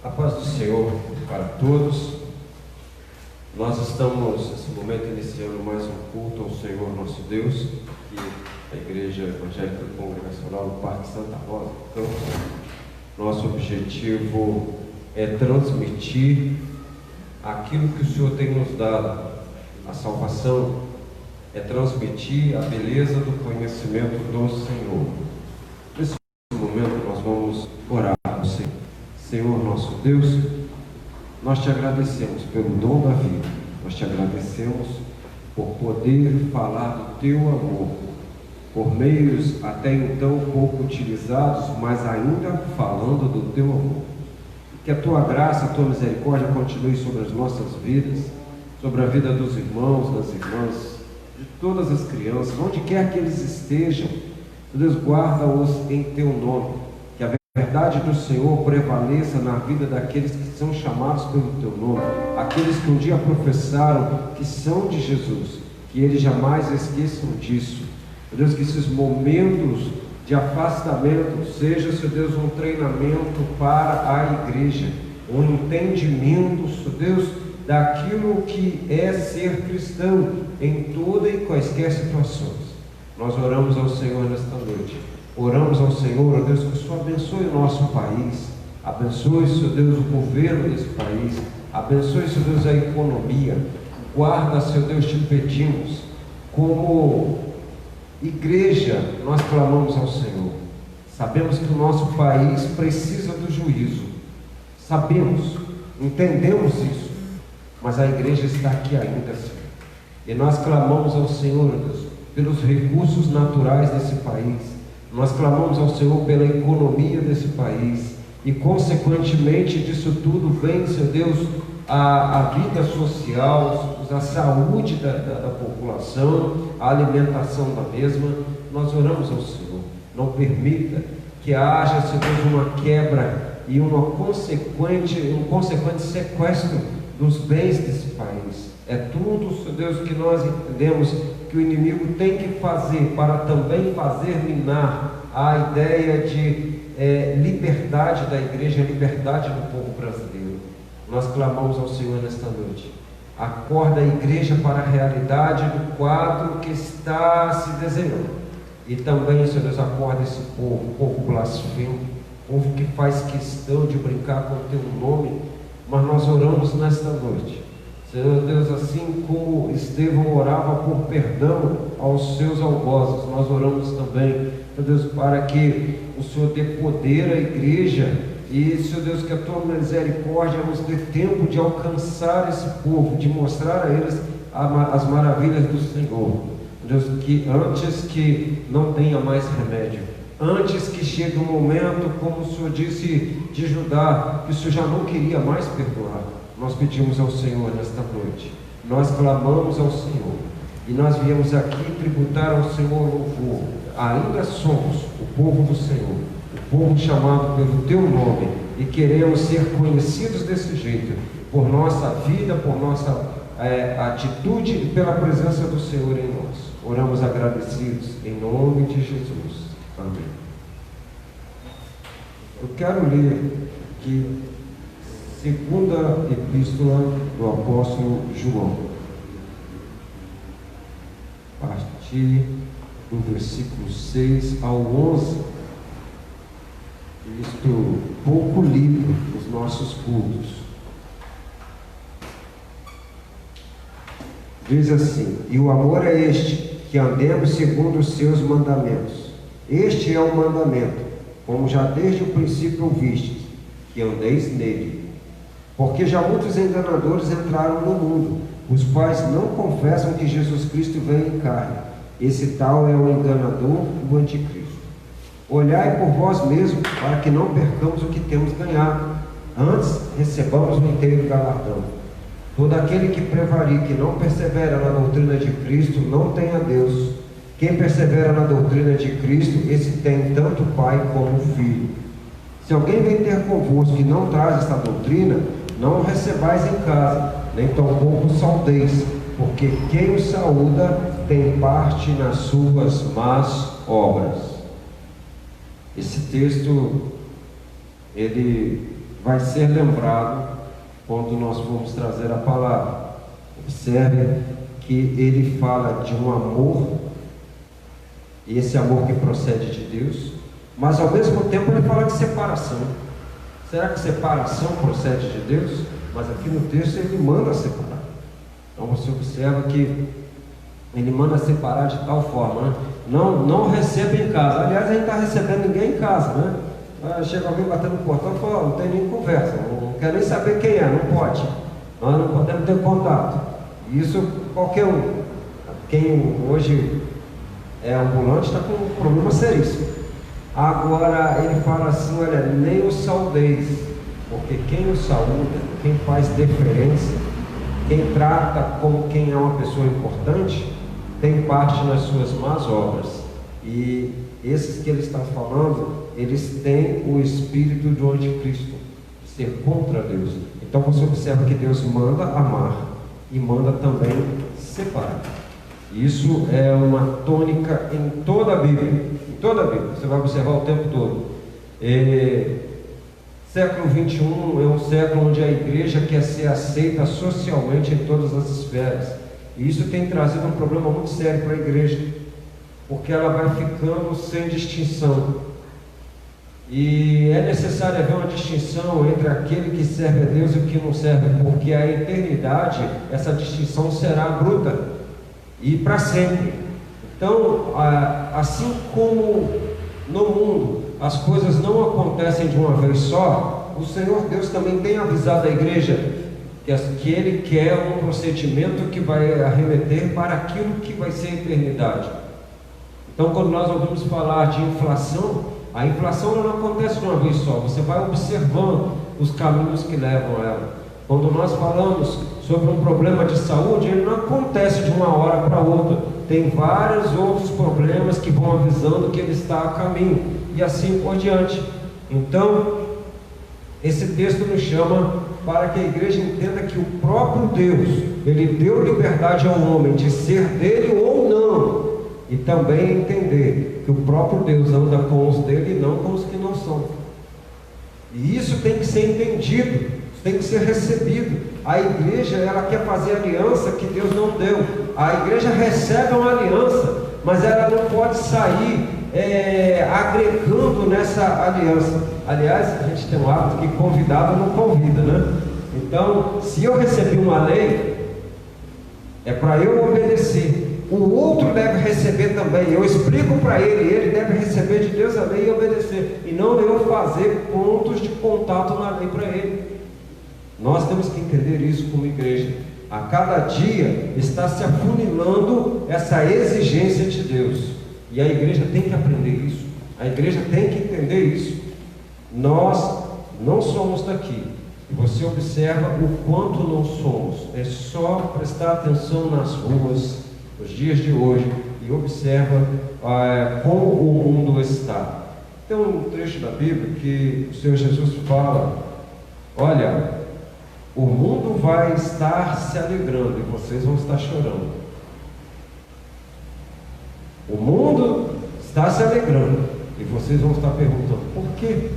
A paz do Senhor para todos. Nós estamos, nesse momento, iniciando mais um culto ao Senhor nosso Deus, aqui na Igreja Evangélica Congregacional do Parque Santa Rosa, Campos. Nosso objetivo é transmitir aquilo que o Senhor tem nos dado. A salvação é transmitir a beleza do conhecimento do Senhor. Nesse momento nós vamos orar ao Senhor. Senhor nosso Deus, nós te agradecemos pelo dom da vida, nós te agradecemos por poder falar do teu amor, por meios até então pouco utilizados, mas ainda falando do teu amor. Que a tua graça, a tua misericórdia continue sobre as nossas vidas, sobre a vida dos irmãos, das irmãs, de todas as crianças, onde quer que eles estejam. Deus, guarda-os em teu nome. A verdade do Senhor prevaleça na vida daqueles que são chamados pelo teu nome, aqueles que um dia professaram que são de Jesus, que eles jamais esqueçam disso. Meu Deus, que esses momentos de afastamento seja, Senhor Deus, um treinamento para a igreja, um entendimento, Senhor Deus, daquilo que é ser cristão em toda e quaisquer situações. Nós oramos ao Senhor nesta noite. Oramos ao Senhor, ó Deus, que o Senhor abençoe o nosso país, abençoe, Senhor Deus, o governo desse país, abençoe, Senhor Deus, a economia. Guarda, Senhor Deus, te pedimos, como igreja, nós clamamos ao Senhor. Sabemos que o nosso país precisa do juízo, sabemos, entendemos isso, mas a igreja está aqui ainda, Senhor. E nós clamamos ao Senhor, ó Deus, pelos recursos naturais desse país. Nós clamamos ao Senhor pela economia desse país e, consequentemente, disso tudo vem, Senhor Deus, a vida social, a saúde da população, a alimentação da mesma. Nós oramos ao Senhor. Não permita que haja, Senhor Deus, uma quebra e um consequente sequestro dos bens desse país. É tudo, Senhor Deus, que nós entendemos que o inimigo tem que fazer para também fazer minar a ideia de liberdade da igreja, liberdade do povo brasileiro. Nós clamamos ao Senhor nesta noite. Acorda a igreja para a realidade do quadro que está se desenhando. E também, Senhor Deus, acorda esse povo blasfemo, povo que faz questão de brincar com o teu nome. Mas nós oramos nesta noite, Senhor Deus, assim como Estevão orava por perdão aos seus algozes, nós oramos também, Senhor Deus, para que o Senhor dê poder à igreja e, Senhor Deus, que a tua misericórdia nos dê tempo de alcançar esse povo, de mostrar a eles as maravilhas do Senhor. Deus, que antes que não tenha mais remédio, antes que chegue um momento, como o Senhor disse de Judá, que o Senhor já não queria mais perdoar. Nós pedimos ao Senhor nesta noite, nós clamamos ao Senhor, e nós viemos aqui tributar ao Senhor louvor. Ainda somos o povo do Senhor, o povo chamado pelo teu nome, e queremos ser conhecidos desse jeito, por nossa vida, por nossa atitude e pela presença do Senhor em nós. Oramos agradecidos, em nome de Jesus. Amém. Eu quero ler aqui segunda epístola do apóstolo João, a partir do versículo 6 ao 11, isto pouco lido nos nossos cultos. Diz assim: e o amor é este, que andemos segundo os seus mandamentos. Este é o mandamento, como já desde o princípio ouvistes, que andeis nele. Porque já muitos enganadores entraram no mundo, os quais não confessam que Jesus Cristo veio em carne. Esse tal é o enganador, o anticristo. Olhai por vós mesmos, para que não percamos o que temos ganhado, antes recebamos o inteiro galardão. Todo aquele que prevarica e não persevera na doutrina de Cristo, não tem a Deus. Quem persevera na doutrina de Cristo, esse tem tanto o Pai como o Filho. Se alguém vem ter convosco e não traz esta doutrina, não o recebais em casa, nem tampouco o saudeis, porque quem o saúda tem parte nas suas más obras. Esse texto, ele vai ser lembrado quando nós formos trazer a palavra. Observe que ele fala de um amor, e esse amor que procede de Deus, mas ao mesmo tempo ele fala de separação. Será que separação procede de Deus? Mas aqui no texto ele manda separar. Então você observa que ele manda separar de tal forma, né? Não receba em casa. Aliás, a gente está recebendo ninguém em casa, né? Chega alguém batendo no portão e fala, não tem nem conversa, não quer nem saber quem é, não pode. Nós não podemos ter contato. Isso qualquer um. Quem hoje é ambulante está com um problema seríssimo. Agora ele fala assim, olha, nem o saudeis, porque quem o saúda, quem faz deferência, quem trata como quem é uma pessoa importante, tem parte nas suas más obras. E esses que ele está falando, eles têm o espírito do anticristo, de ser contra Deus. Então você observa que Deus manda amar e manda também separar. Isso é uma tônica em toda a Bíblia. Em toda a Bíblia, você vai observar o tempo todo. Século 21 é um século onde a igreja quer ser aceita socialmente em todas as esferas. E isso tem trazido um problema muito sério para a igreja, porque ela vai ficando sem distinção. E é necessário haver uma distinção entre aquele que serve a Deus e o que não serve, porque a eternidade, essa distinção será bruta e para sempre. Então, assim como no mundo as coisas não acontecem de uma vez só, o Senhor Deus também tem avisado a igreja que Ele quer um procedimento que vai arremeter para aquilo que vai ser a eternidade. Então, quando nós ouvimos falar de inflação, a inflação não acontece de uma vez só, você vai observando os caminhos que levam a ela. Quando nós falamos sobre um problema de saúde, ele não acontece de uma hora para outra, tem vários outros problemas que vão avisando que ele está a caminho, e assim por diante. Então, esse texto nos chama para que a igreja entenda que o próprio Deus, Ele deu liberdade ao homem de ser dele ou não, e também entender que o próprio Deus anda com os dele e não com os que não são. E isso tem que ser entendido, tem que ser recebido. A igreja, ela quer fazer aliança que Deus não deu. A igreja recebe uma aliança, mas ela não pode sair agregando nessa aliança. Aliás, a gente tem um hábito que convidado não convida, né? Então, se eu recebi uma lei, é para eu obedecer. O outro deve receber também. Eu explico para ele deve receber de Deus a lei e obedecer. E não eu fazer pontos de contato na lei para ele. Nós temos que entender isso como igreja. A cada dia está se afunilando essa exigência de Deus. E a igreja tem que aprender isso. A igreja tem que entender isso. Nós não somos daqui. Você observa o quanto não somos. É só prestar atenção nas ruas, nos dias de hoje, e observa como o mundo está. Tem um trecho da Bíblia que o Senhor Jesus fala: olha, o mundo vai estar se alegrando e vocês vão estar chorando. O mundo está se alegrando e vocês vão estar perguntando por quê?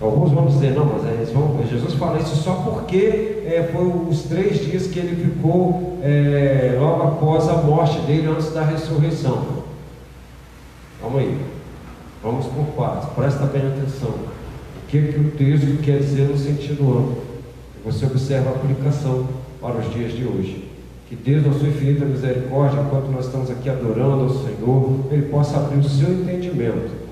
Alguns vão dizer, não, mas Jesus fala isso só porque foi os 3 dias que ele ficou logo após a morte dele, antes da ressurreição. Calma aí, vamos por partes, presta bem atenção. O que o texto quer dizer no sentido amplo? Você observa a aplicação para os dias de hoje. Que Deus, na sua infinita misericórdia, enquanto nós estamos aqui adorando ao Senhor, Ele possa abrir o seu entendimento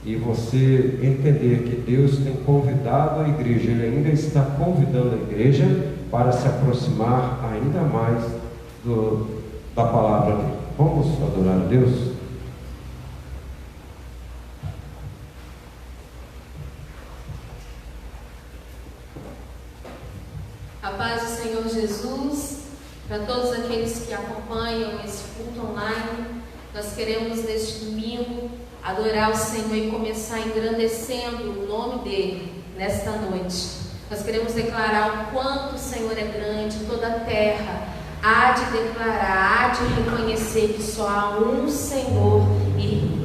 e você entender que Deus tem convidado a igreja, Ele ainda está convidando a igreja para se aproximar ainda mais da palavra dele. Vamos adorar a Deus? A paz do Senhor Jesus, para todos aqueles que acompanham esse culto online, nós queremos neste domingo adorar o Senhor e começar engrandecendo o nome dEle nesta noite. Nós queremos declarar o quanto o Senhor é grande, toda a terra há de declarar, há de reconhecer que só há um Senhor e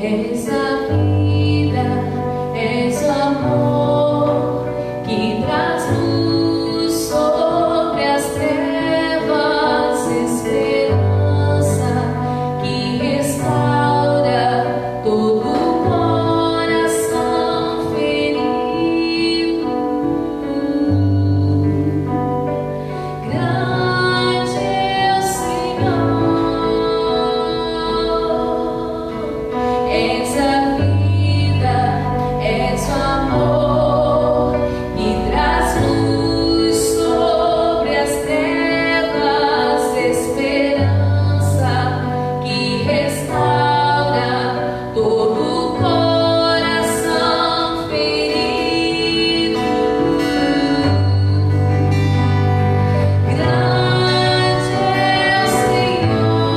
És a vida, és o amor que traz luz sobre as trevas, esperança que restaura todo o coração ferido. Grande é o Senhor, és a vida, és o amor que traz luz sobre as trevas, esperança que restaura todo o coração ferido. Grande é o Senhor,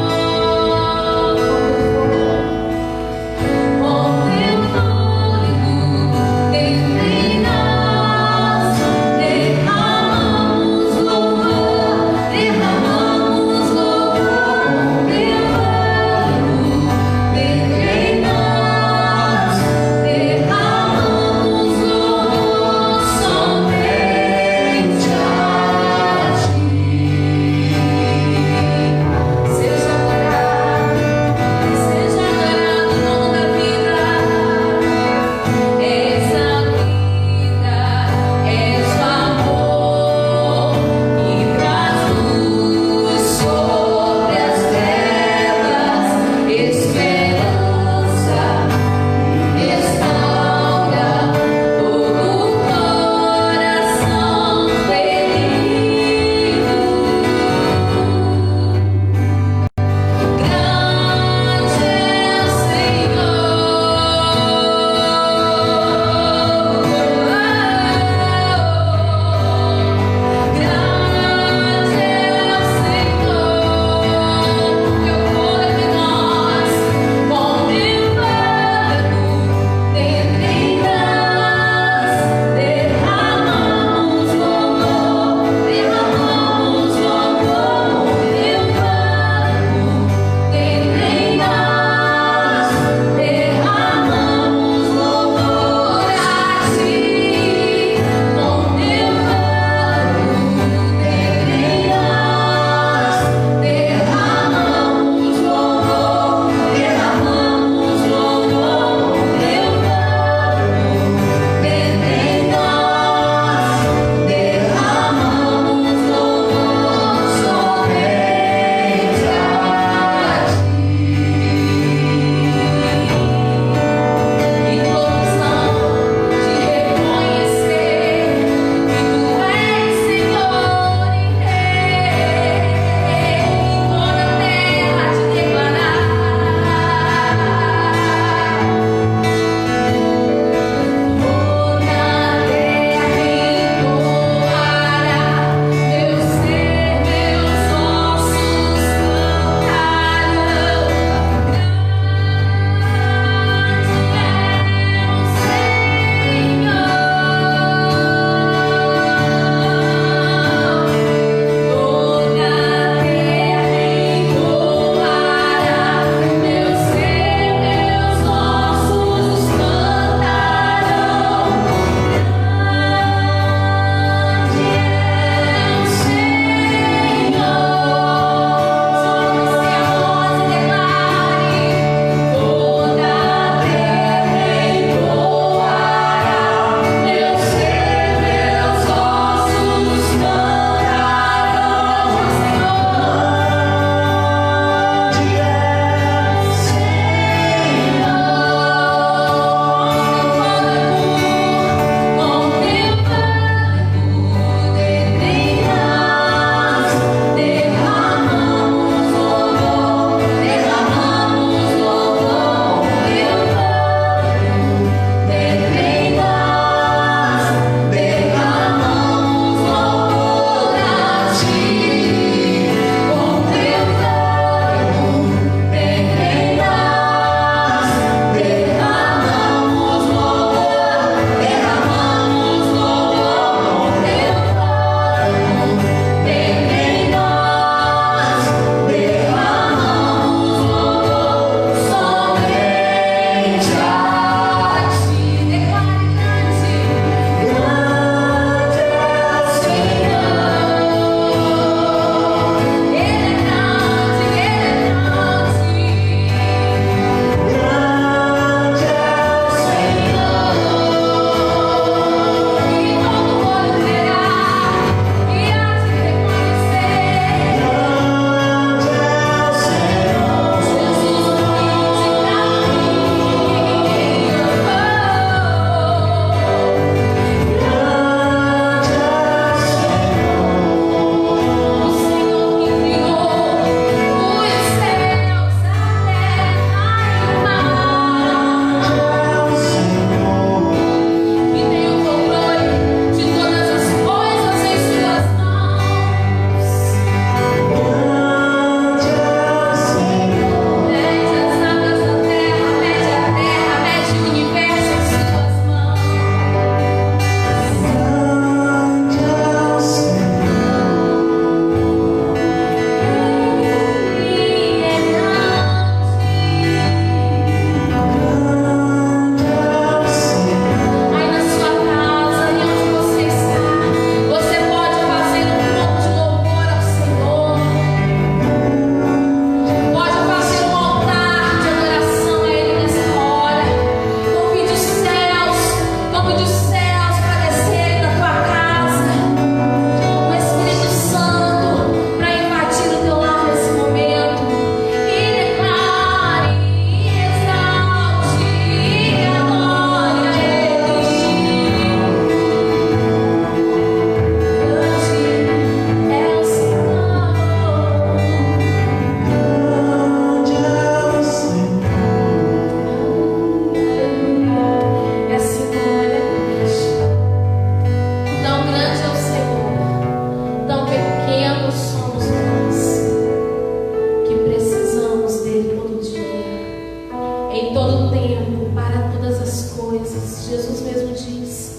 todo tempo, para todas as coisas. Jesus mesmo disse: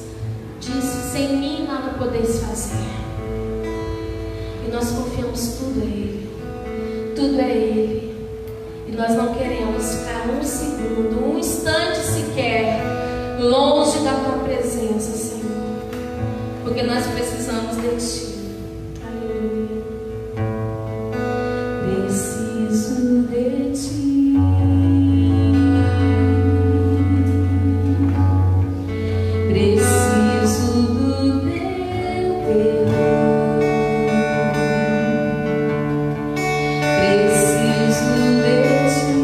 sem mim nada podeis fazer. E nós confiamos tudo a Ele. Tudo é Ele. E nós não queremos ficar um segundo, um instante sequer longe da Tua presença, Senhor. Porque nós precisamos de Ti. Aleluia. Preciso de Ti. Preciso do Teu perdão. Preciso de Ti.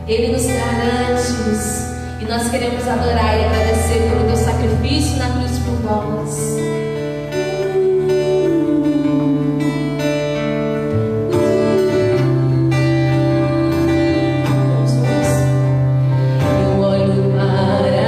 Ele nos garante. E nós queremos adorar e agradecer pelo teu sacrifício na cruz por nós. Tua obra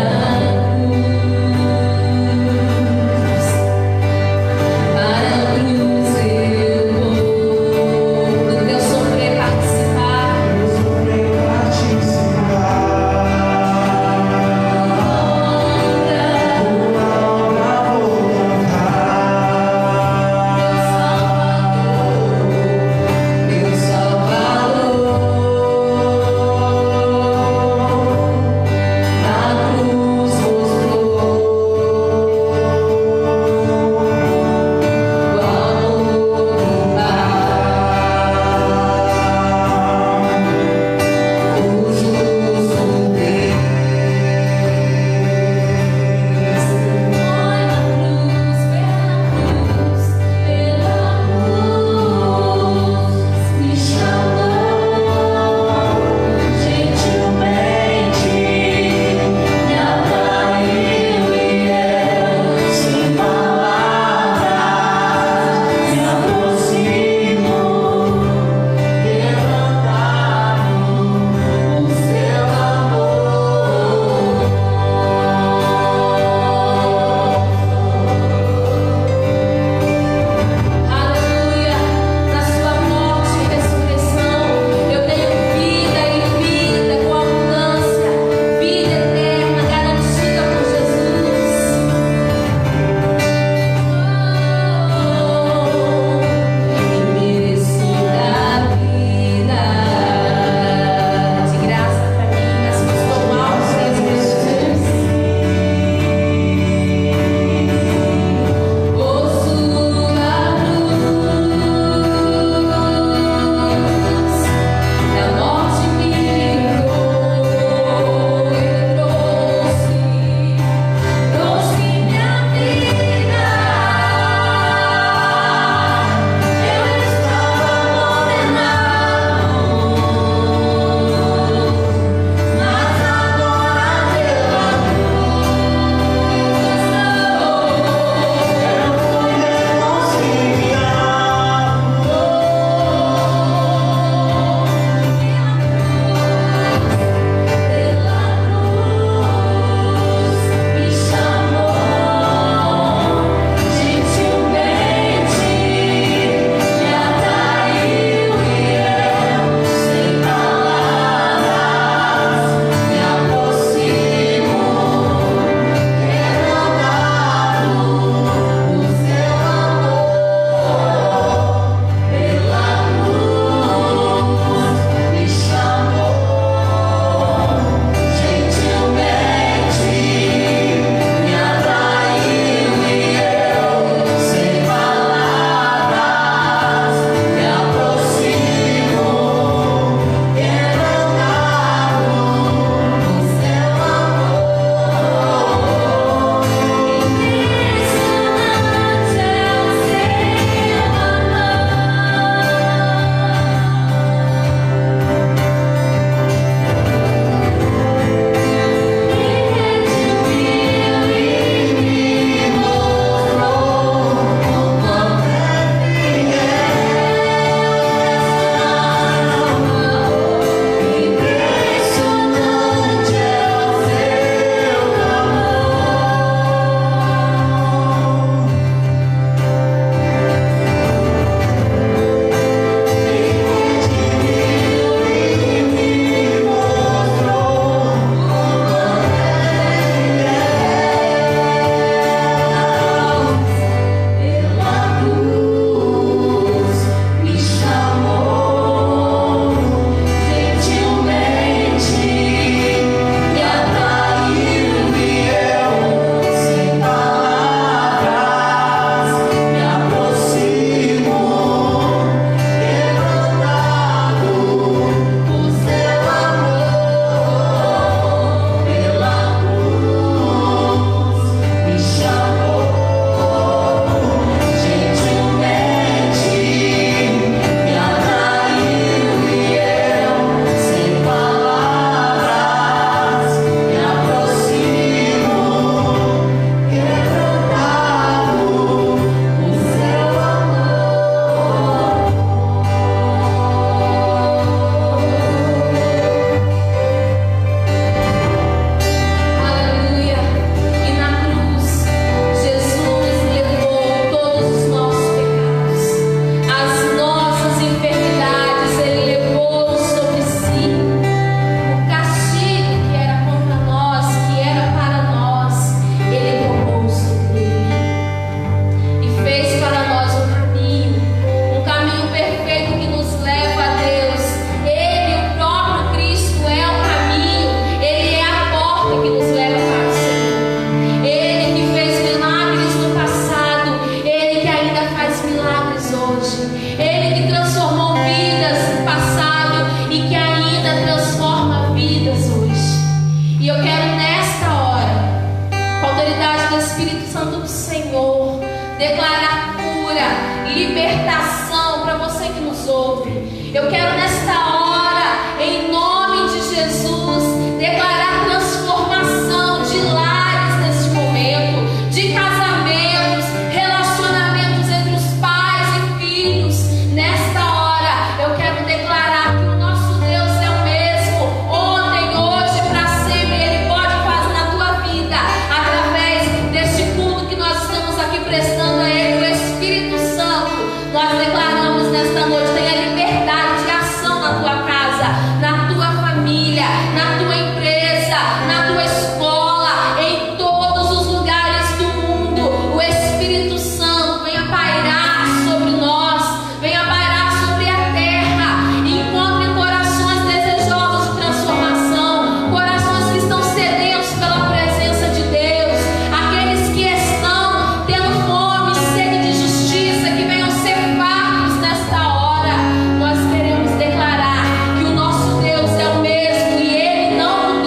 Santo do Senhor, declarar cura, libertação para você que nos ouve. Eu quero nesta hora, em nome de Jesus, declarar transformação de lares nesse momento, de casamentos, relacionamentos entre os pais e filhos. Nesta hora, eu quero declarar que o nosso Deus é o mesmo, ontem, hoje, para sempre. Ele pode fazer na tua vida, através deste culto que nós estamos aqui prestando a Ele, o Espírito Santo. Nós declaramos nesta noite: tenha liberdade de ação na tua casa, na tua família, na tua empresa, na tua escola, em todos os lugares do mundo. O Espírito Santo venha pairar sobre nós, venha pairar sobre a terra. Encontre corações desejosos de transformação, corações que estão sedentos pela presença de Deus, aqueles que estão tendo fome e sede de justiça, que venham ser fartos nesta hora. Nós queremos declarar que o nosso Deus é o mesmo e Ele não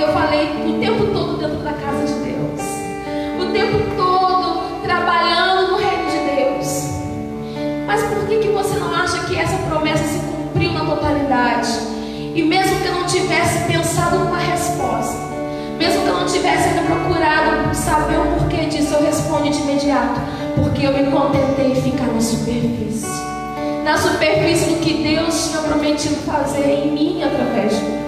eu falei, o tempo todo dentro da casa de Deus, o tempo todo trabalhando no reino de Deus. Mas por que você não acha que essa promessa se cumpriu na totalidade? E mesmo que eu não tivesse pensado numa resposta, mesmo que eu não tivesse ainda procurado saber o porquê disso, eu respondo de imediato: porque eu me contentei em ficar na superfície do que Deus tinha prometido fazer em mim através de mim.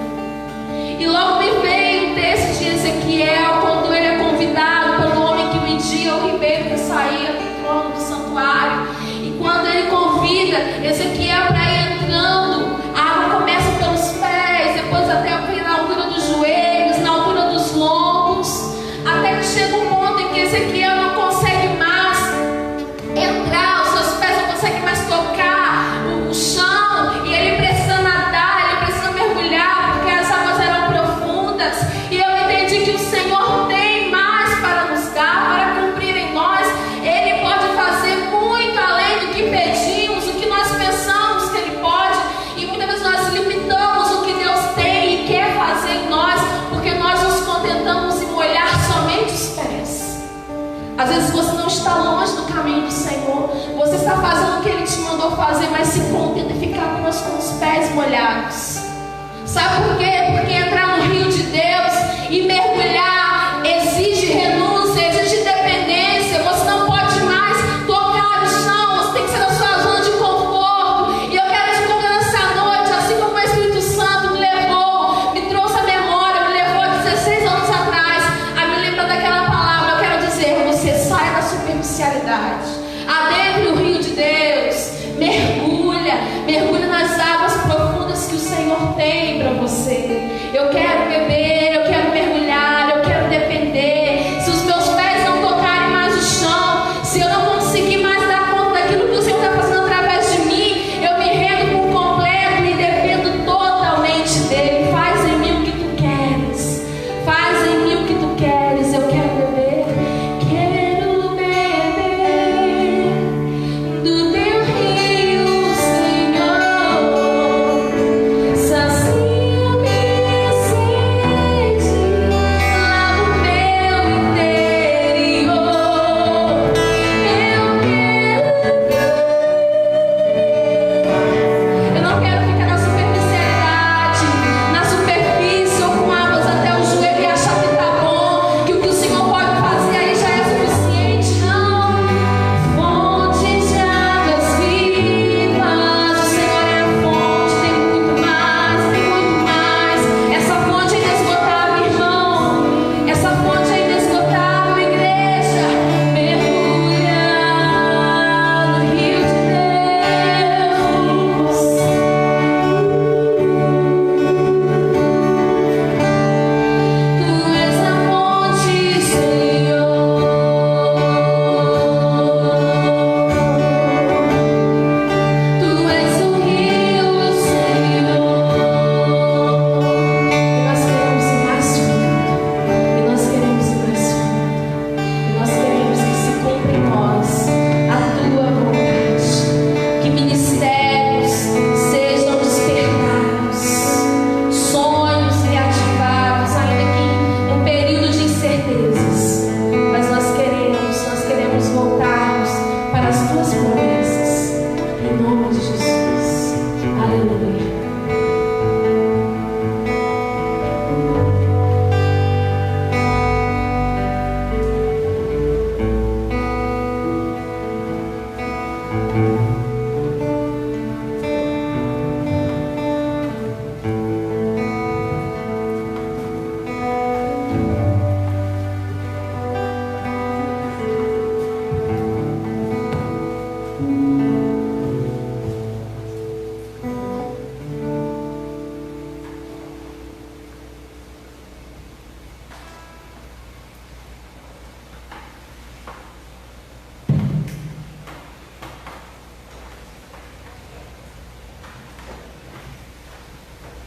E logo me veio o texto de Ezequiel, quando ele é convidado pelo homem que media o ribeiro que saía do trono do santuário. E quando ele convida Ezequiel para ir entrando, a água começa pelos pés, depois até na altura dos joelhos, na altura dos lombos, até que chega um ponto em que Ezequiel não consegue mais entrar, os seus pés não conseguem mais tocar o chão, e ele precisa nadar, ele precisa mergulhar, porque as águas eram profundas. E eu entendi que o Senhor tem mais para nos dar, para cumprir em nós. Ele pode fazer muito além do que pedimos, o que nós pensamos que Ele pode, e muitas vezes nós limitamos o que Deus tem e quer fazer em nós, porque nós nos contentamos em molhar somente os pés. Às vezes você não está longe do caminho do Senhor, você está fazendo o que Ele te mandou fazer, mas se contenta em ficar apenas com os pés molhados. Sabe por quê? Porque entrar no rio de Deus e mergulhar exige renúncia, exige dependência. Você não pode mais tocar o chão, você tem que ser da sua zona de conforto. E eu quero te convidar nessa noite, assim como o Espírito Santo me levou, me trouxe a memória, me levou há 16 anos atrás a me lembrar daquela palavra. Eu quero dizer: você sai da superficialidade, adentre o rio de Deus, mergulha nas águas profundas que o Senhor tem para você. Eu quero beber, eu quero mergulhar, eu quero depender. Se os meus pés não tocarem mais o chão, se eu não conseguir mais dar conta daquilo que o Senhor está fazendo através de mim, eu me rendo por completo e dependo totalmente dEle. Faz em mim o que Tu queres, faz em mim o que Tu queres. Eu quero beber, quero beber do Teu rio, Senhor. Sacia-me sede lá no meu interior. Eu não quero ficar na superficialidade, na superfície ou com águas até o joelho e achar que tá bom, que o que o Senhor pode fazer aí já é suficiente. Não. Fonte de águas vivas, o Senhor é a fonte, tem muito mais, tem muito mais. Essa fonte é inesgotável, irmão. Essa fonte é inesgotável, igreja. Mergulha no rio de Deus. Tu és a fonte, Senhor. Tu és o rio, Senhor. E nós queremos ir mais fundo. E nós queremos ir mais fundo. E nós queremos que se cumpra em nós a Tua vontade. Que ministérios sejam despertados, sonhos reativados, ainda que num período de incertezas. Mas nós queremos voltarmos para as Tuas promessas. Em nome de Jesus. Aleluia.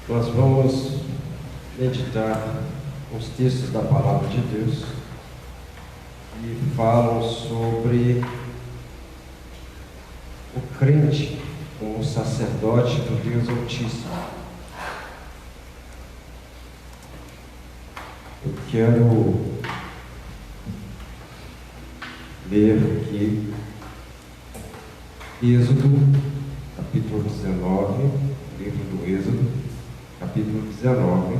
Nós vamos meditar os textos da Palavra de Deus que falam sobre o crente como sacerdote do Deus Altíssimo. quero ler aqui Êxodo, capítulo 19, livro do Êxodo, capítulo 19,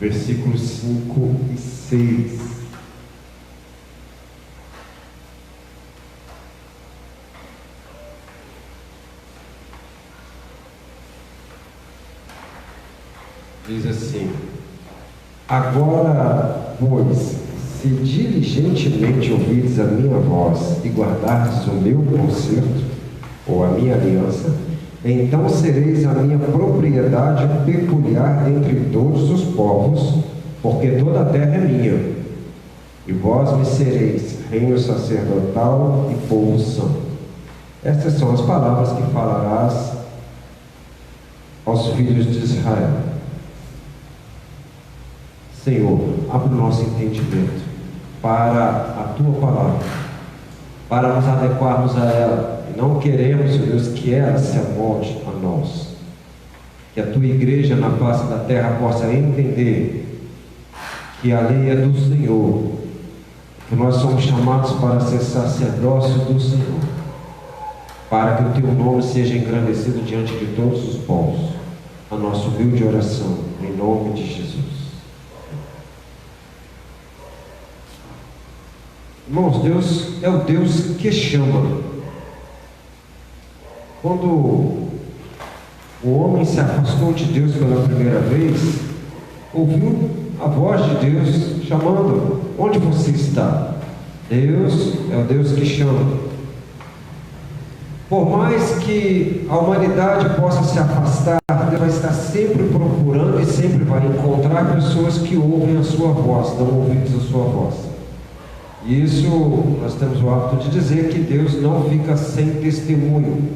versículos 5 e 6. Diz assim: agora, pois, se diligentemente ouvirdes a minha voz e guardardes o meu concerto, ou a minha aliança, então sereis a minha propriedade peculiar entre todos os povos, porque toda a terra é minha. E vós me sereis reino sacerdotal e povo santo. Estas são as palavras que falarás aos filhos de Israel. Senhor, abre o nosso entendimento para a Tua palavra, para nos adequarmos a ela. E não queremos, Deus, que ela se amolde a nós. Que a Tua igreja na face da terra possa entender que a lei é do Senhor, que nós somos chamados para ser sacerdócio do Senhor, para que o Teu nome seja engrandecido diante de todos os povos. A nossa humilde oração, em nome de Jesus. Irmãos, Deus é o Deus que chama. Quando o homem se afastou de Deus pela primeira vez, ouviu a voz de Deus chamando: onde você está? Deus é o Deus que chama. Por mais que a humanidade possa se afastar, Deus vai estar sempre procurando e sempre vai encontrar pessoas que ouvem a sua voz, dão ouvidos à sua voz. E isso nós temos o hábito de dizer que Deus não fica sem testemunho.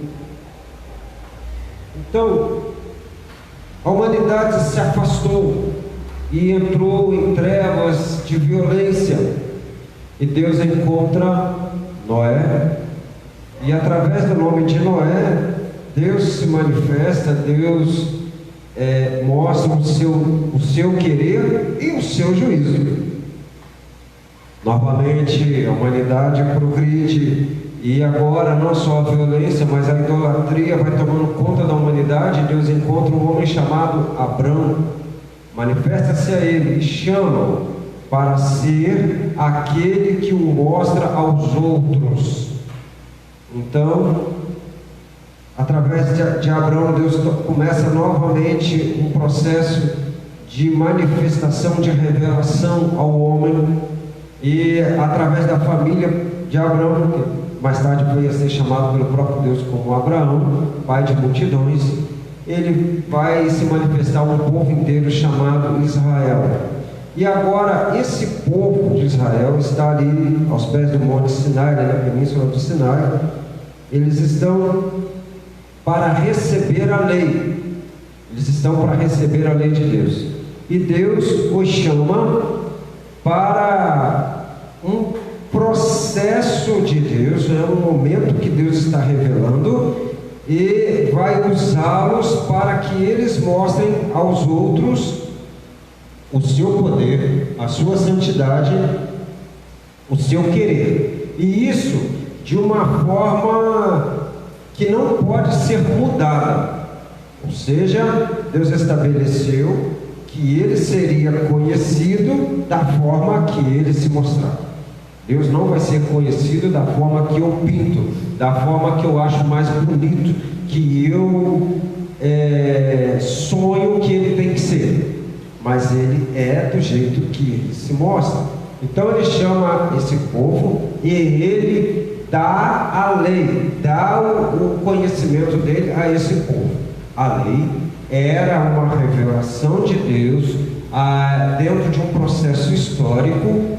Então, a humanidade se afastou e entrou em trevas de violência. E Deus encontra Noé. E através do nome de Noé, Deus se manifesta, Deus mostra o seu querer e o seu juízo. Novamente a humanidade progride, e agora não só a violência, mas a idolatria vai tomando conta da humanidade. Deus encontra um homem chamado Abrão, manifesta-se a ele e chama-o para ser aquele que o mostra aos outros. Então, através de Abrão, Deus começa novamente um processo de manifestação, de revelação ao homem. E através da família de Abraão, que mais tarde veio a ser chamado pelo próprio Deus como Abraão, pai de multidões, ele vai se manifestar um povo inteiro chamado Israel. E agora esse povo de Israel está ali aos pés do Monte Sinai, na península do Sinai. Eles estão para receber a lei. Eles estão para receber a lei de Deus. E Deus os chama para um processo de Deus, é um momento que Deus está revelando, e vai usá-los para que eles mostrem aos outros o seu poder, a sua santidade, o seu querer. E isso de uma forma que não pode ser mudada. Ou seja, Deus estabeleceu que ele seria conhecido da forma que ele se mostrar. Deus não vai ser conhecido da forma que eu pinto, da forma que eu acho mais bonito, que eu sonho que ele tem que ser. Mas ele é do jeito que ele se mostra. Então ele chama esse povo e ele dá a lei, dá o conhecimento dele a esse povo. A lei era uma revelação de Deus dentro de um processo histórico,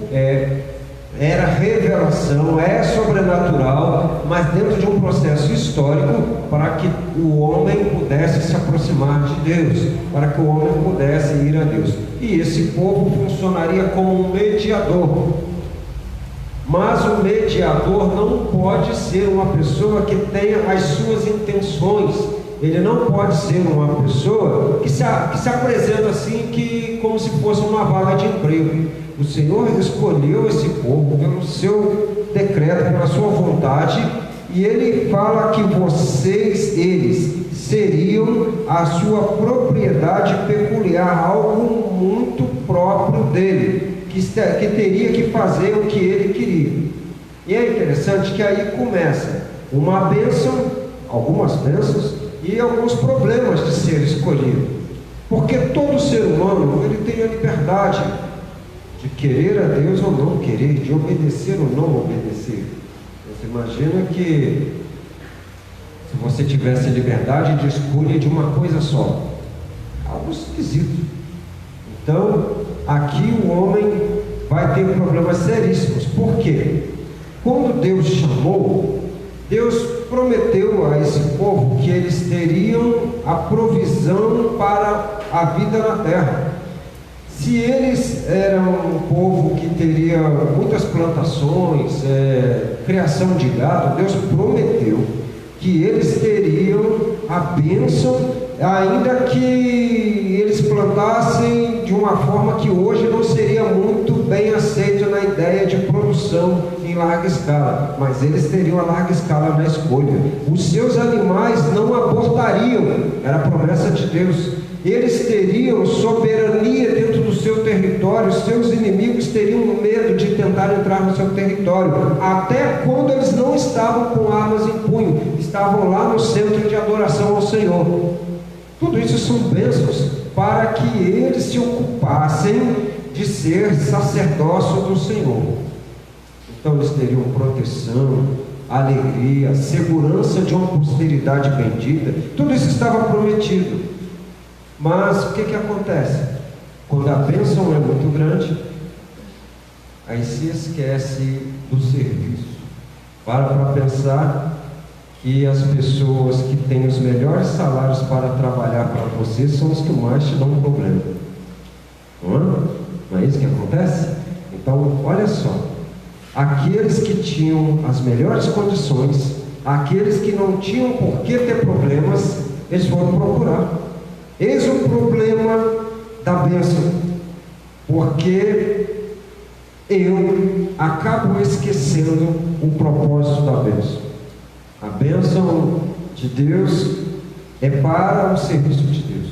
era revelação, é sobrenatural, mas dentro de um processo histórico para que o homem pudesse se aproximar de Deus, para que o homem pudesse ir a Deus. E esse povo funcionaria como um mediador. Mas o mediador não pode ser uma pessoa que tenha as suas intenções ele não pode ser uma pessoa que se apresenta assim, como se fosse uma vaga de emprego. O Senhor escolheu esse povo pelo seu decreto, pela sua vontade, e Ele fala que eles seriam a sua propriedade peculiar, algo muito próprio dele, que teria que fazer o que ele queria. E é interessante que aí começa uma bênção, algumas bênçãos e alguns problemas de ser escolhido, porque todo ser humano ele tem a liberdade de querer a Deus ou não querer, de obedecer ou não obedecer. Você imagina que se você tivesse liberdade de escolha de uma coisa só, algo esquisito. Então, aqui o homem vai ter problemas seríssimos. Por quê? Quando Deus chamou, Deus prometeu a esse povo que eles teriam a provisão para a vida na terra. Se eles eram um povo que teria muitas plantações, criação de gado, Deus prometeu que eles teriam a bênção, ainda que eles plantassem de uma forma que hoje não seria muito bem aceita na ideia de produção em larga escala, mas eles teriam a larga escala na escolha. Os seus animais não abortariam, era a promessa de Deus. Eles teriam soberania dentro do seu território, seus inimigos teriam medo de tentar entrar no seu território, até quando eles não estavam com armas em punho, estavam lá no centro de adoração ao Senhor. Tudo isso são bênçãos para que eles se ocupassem de ser sacerdócio do Senhor. Então eles teriam proteção, alegria, segurança de uma posteridade bendita. Tudo isso estava prometido. Mas o que acontece? Quando a bênção é muito grande, aí se esquece do serviço. Para para que as pessoas que têm os melhores salários para trabalhar para você são os que mais te dão um problema. Não é? Não é isso que acontece? Então, olha só. Aqueles que tinham as melhores condições, aqueles que não tinham por que ter problemas, eles foram procurar. Eis o problema da bênção, porque eu acabo esquecendo o propósito da bênção. A bênção de Deus é para o serviço de Deus.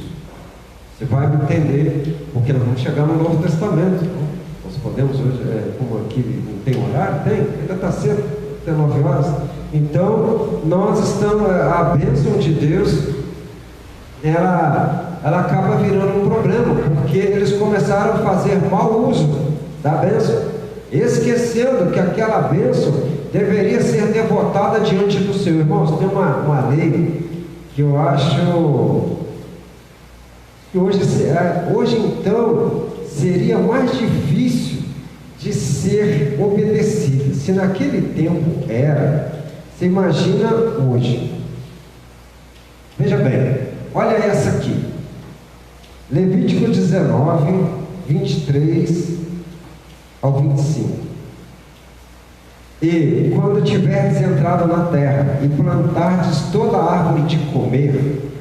Você vai entender, porque nós vamos chegar no Novo Testamento. Nós podemos hoje, como aqui não tem horário, ainda está cedo, até 9 horas. Então, nós estamos, a bênção de Deus, ela acaba virando um problema, porque eles começaram a fazer mau uso da bênção, esquecendo que aquela bênção deveria ser devotada diante do Senhor. Irmãos, tem uma lei que eu acho que hoje então seria mais difícil de ser obedecida. Se naquele tempo era, você imagina hoje. Veja bem, olha essa aqui, Levítico 19, 23 ao 25. E quando tiverdes entrado na terra e plantardes toda a árvore de comer,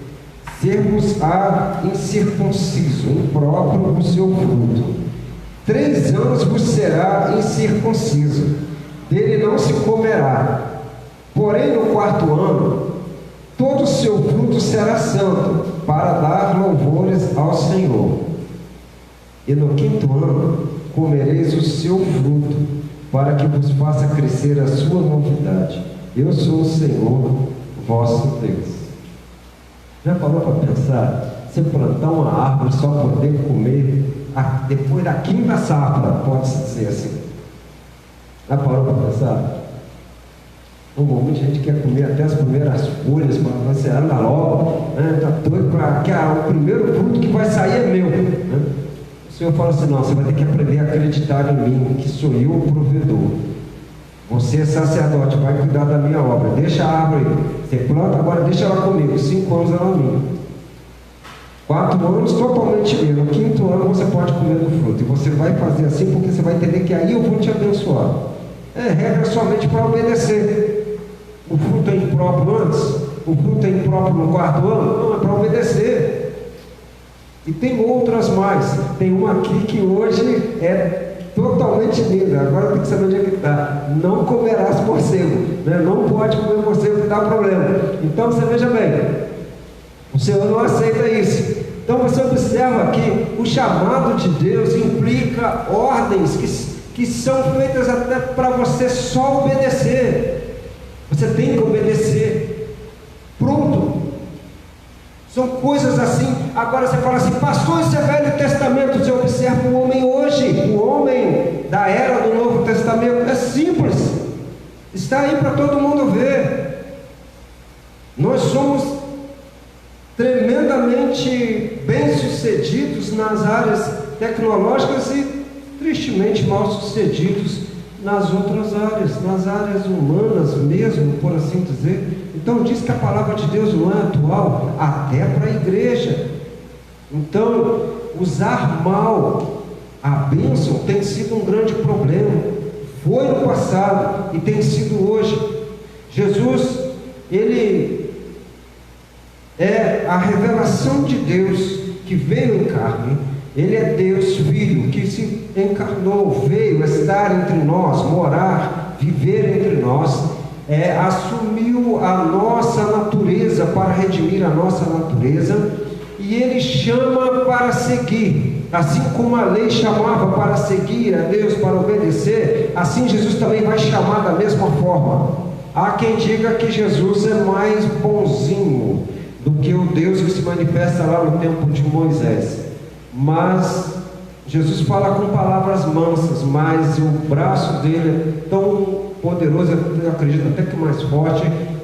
ser-vos-á incircunciso, impróprio o seu fruto. 3 anos vos será incircunciso, dele não se comerá. Porém, no 4º ano, todo o seu fruto será santo, para dar louvores ao Senhor. E no 5º ano, comereis o seu fruto, para que vos faça crescer a sua novidade. Eu sou o Senhor, vosso Deus. Já parou para pensar? Você plantar uma árvore só poder comer depois da 5ª safra, pode-se dizer assim. Já parou para pensar? Normalmente a gente quer comer até as primeiras folhas, para você andar logo, né? Está doido para que o primeiro fruto que vai sair é meu, né? O Senhor fala assim: não, você vai ter que aprender a acreditar em mim, que sou eu o provedor. Você é sacerdote, vai cuidar da minha obra. Deixa a árvore, você planta, agora deixa ela comigo. 5 anos ela é minha. 4 anos totalmente meu. No 5º ano você pode comer do fruto. E você vai fazer assim porque você vai entender que aí eu vou te abençoar. É regra somente para obedecer. O fruto é impróprio antes, o culto é impróprio no quarto ano? Não, é para obedecer. E tem outras mais. Tem uma aqui que hoje é totalmente linda. Agora tem que saber onde é que está. Não comerás morcego, né? Não pode comer morcego que dá problema. Então você veja bem, o Senhor não aceita isso. Então você observa que o chamado de Deus implica ordens que são feitas até para você só obedecer. Você tem que obedecer. Pronto. São coisas assim. Agora você fala assim, pastor, isso é Velho Testamento. Você observa o homem hoje, o homem da era do Novo Testamento. É simples. Está aí para todo mundo ver. Nós somos tremendamente bem-sucedidos nas áreas tecnológicas e tristemente mal-sucedidos nas outras áreas, nas áreas humanas mesmo, por assim dizer. Então diz que a palavra de Deus não é atual até para a igreja. Então, usar mal a bênção tem sido um grande problema. Foi no passado e tem sido hoje. Jesus, ele é a revelação de Deus que veio em carne. Ele é Deus Filho que se encarnou, veio estar entre nós, morar, viver entre nós, assumiu a nossa natureza para redimir a nossa natureza, e Ele chama para seguir. Assim como a lei chamava para seguir a Deus, para obedecer, assim Jesus também vai chamar da mesma forma. Há quem diga que Jesus é mais bonzinho do que o Deus que se manifesta lá no tempo de Moisés. Mas Jesus fala com palavras mansas, mas o braço dele é tão poderoso, eu acredito até que mais forte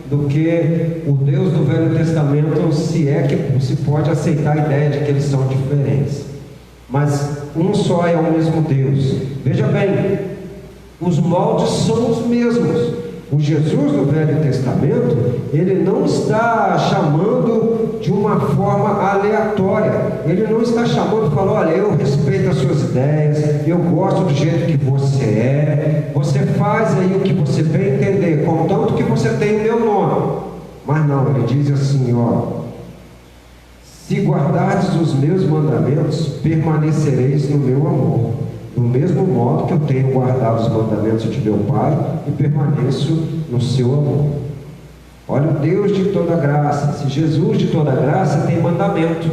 do que o Deus do Velho Testamento, se é que se pode aceitar a ideia de que eles são diferentes. Mas um só é o mesmo Deus. Veja bem, os moldes são os mesmos. O Jesus do Velho Testamento, ele não está chamando de uma forma aleatória. Ele não está chamando e falando, olha, eu respeito as suas ideias, eu gosto do jeito que você é, você faz aí o que você bem entender, contanto que você tem o meu nome. Mas não, ele diz assim, ó, se guardardes os meus mandamentos, permanecereis no meu amor. Do mesmo modo que eu tenho guardado os mandamentos de meu Pai e permaneço no seu amor. Olha, o Deus de toda graça, se Jesus de toda graça tem mandamento,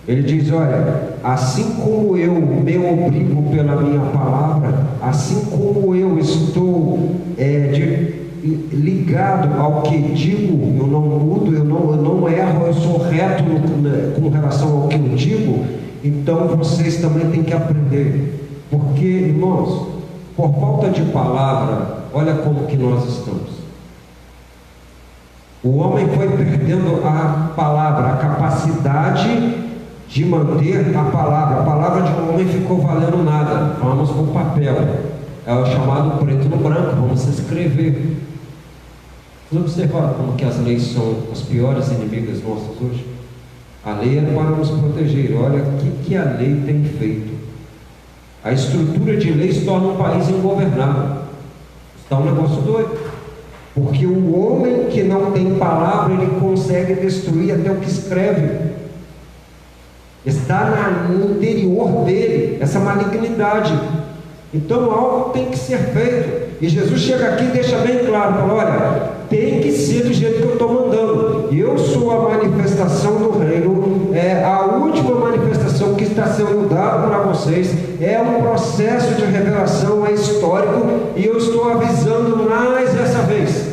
ele diz, olha, assim como eu me obrigo pela minha palavra, assim como eu estou ligado ao que digo, eu não mudo, eu não erro, eu sou reto com relação ao que eu digo, então vocês também têm que aprender. Porque, irmãos, por falta de palavra, olha como que nós estamos. O homem foi perdendo a palavra, a capacidade de manter a palavra. A palavra de um homem ficou valendo nada. Vamos para o papel. É o chamado preto no branco, vamos escrever. Vocês observaram como que as leis são as piores inimigas nossas hoje? A lei é para nos proteger. Olha o que a lei tem feito. A estrutura de leis torna um país ingovernável. Está um negócio doido. Porque o homem que não tem palavra, ele consegue destruir até o que escreve. Está no interior dele, essa malignidade. Então algo tem que ser feito. E Jesus chega aqui e deixa bem claro, fala, olha, tem que ser do jeito que eu estou mandando. Eu sou a manifestação do reino, a última manifestação que está sendo dada para vocês, é um processo de revelação, é histórico, e eu estou avisando mais dessa vez.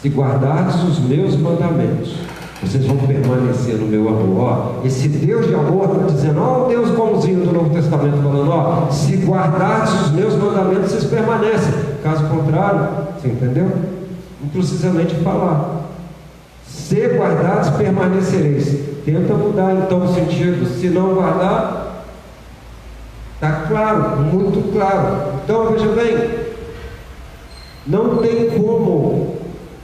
Se guardardes os meus mandamentos, vocês vão permanecer no meu amor. Esse Deus de amor está dizendo, o Deus bonzinho do Novo Testamento, falando, se guardardes os meus mandamentos, vocês permanecem. Caso contrário, você entendeu? Não precisa nem de falar. Se guardados, permanecereis. Tenta mudar então o sentido. Se não guardar, está claro, muito claro. Então veja bem, não tem como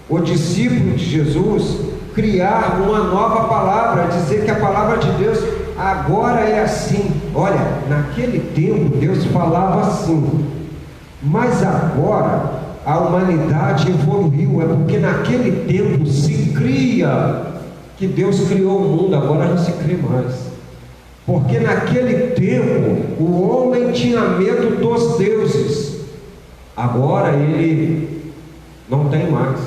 o discípulo de Jesus criar uma nova palavra, dizer que a palavra de Deus agora é assim. Olha, naquele tempo Deus falava assim, mas agora a humanidade evoluiu, é porque naquele tempo se cria que Deus criou o mundo, agora não se crê mais. Porque naquele tempo o homem tinha medo dos deuses, agora ele não tem mais.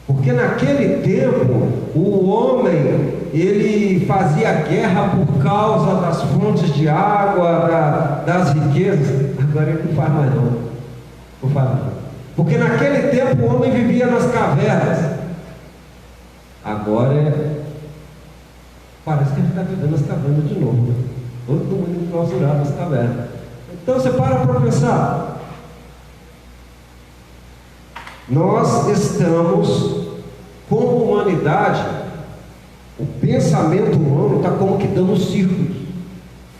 Porque naquele tempo o homem ele fazia guerra por causa das fontes de água, das riquezas. Agora ele não faz mais não faz mais. Porque naquele tempo o homem vivia nas cavernas, agora parece que ele está vivendo nas cavernas de novo, né? Todo mundo clausurado nas cavernas. Então você para pensar. Nós estamos, como humanidade, o pensamento humano está como que dando círculos,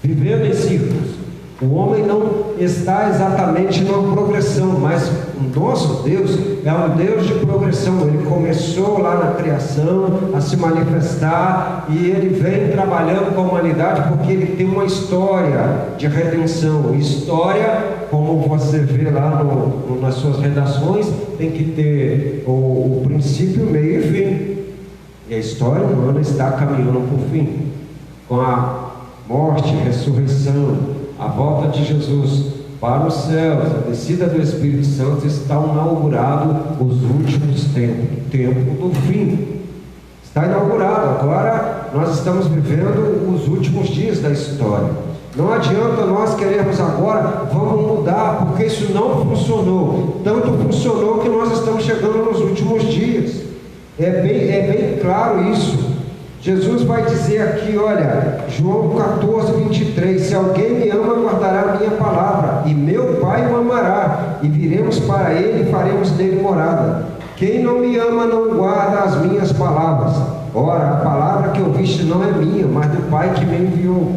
vivendo em círculos. O homem não está exatamente numa progressão, mas o nosso Deus é um Deus de progressão. Ele começou lá na criação a se manifestar e ele vem trabalhando com a humanidade porque ele tem uma história de redenção. História, como você vê lá nas suas redações, tem que ter o princípio, meio e fim. E a história humana está caminhando para o fim, com a morte, ressurreição, a volta de Jesus para os céus, a descida do Espírito Santo, está inaugurado os últimos tempos, o tempo do fim. Está inaugurado, agora nós estamos vivendo os últimos dias da história. Não adianta nós querermos agora, vamos mudar, porque isso não funcionou. Tanto funcionou que nós estamos chegando nos últimos dias. É bem claro isso. Jesus vai dizer aqui, olha, João 14, 23, se alguém me ama, guardará a minha palavra, e meu Pai o amará, e viremos para ele e faremos nele morada. Quem não me ama não guarda as minhas palavras. Ora, a palavra que ouviste não é minha, mas do Pai que me enviou.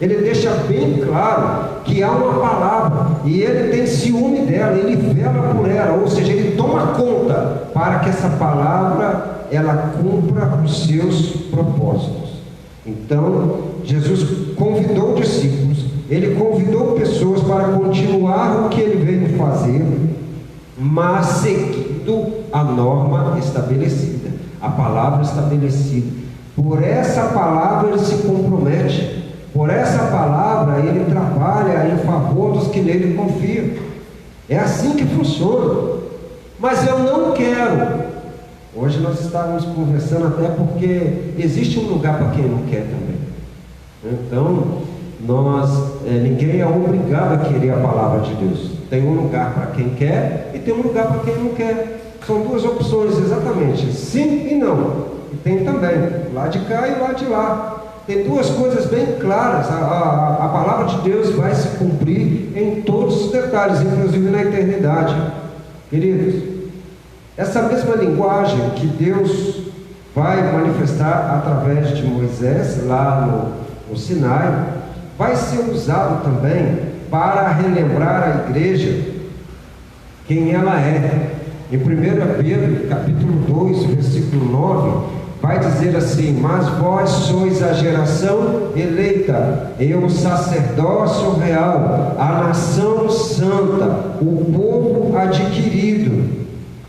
Ele deixa bem claro que há uma palavra, e ele tem ciúme dela, ele vela por ela, ou seja, ele toma conta para que essa palavra ela cumpra os seus propósitos. Então, Jesus convidou discípulos, ele convidou pessoas para continuar o que ele veio fazer, mas seguindo a norma estabelecida, a palavra estabelecida. Por essa palavra ele se compromete, por essa palavra ele trabalha em favor dos que nele confiam. É assim que funciona. Mas eu não quero. Hoje nós estávamos conversando até porque existe um lugar para quem não quer também. Então, ninguém é obrigado a querer a palavra de Deus. Tem um lugar para quem quer e tem um lugar para quem não quer. São duas opções, exatamente, sim e não. E tem também, lá de cá e lá de lá. Tem duas coisas bem claras. A palavra de Deus vai se cumprir em todos os detalhes, inclusive na eternidade. Queridos, essa mesma linguagem que Deus vai manifestar através de Moisés, lá no Sinai, vai ser usado também para relembrar a igreja quem ela é. Em 1 Pedro, capítulo 2, versículo 9, vai dizer assim: mas vós sois a geração eleita, e o sacerdócio real, a nação santa, o povo adquirido,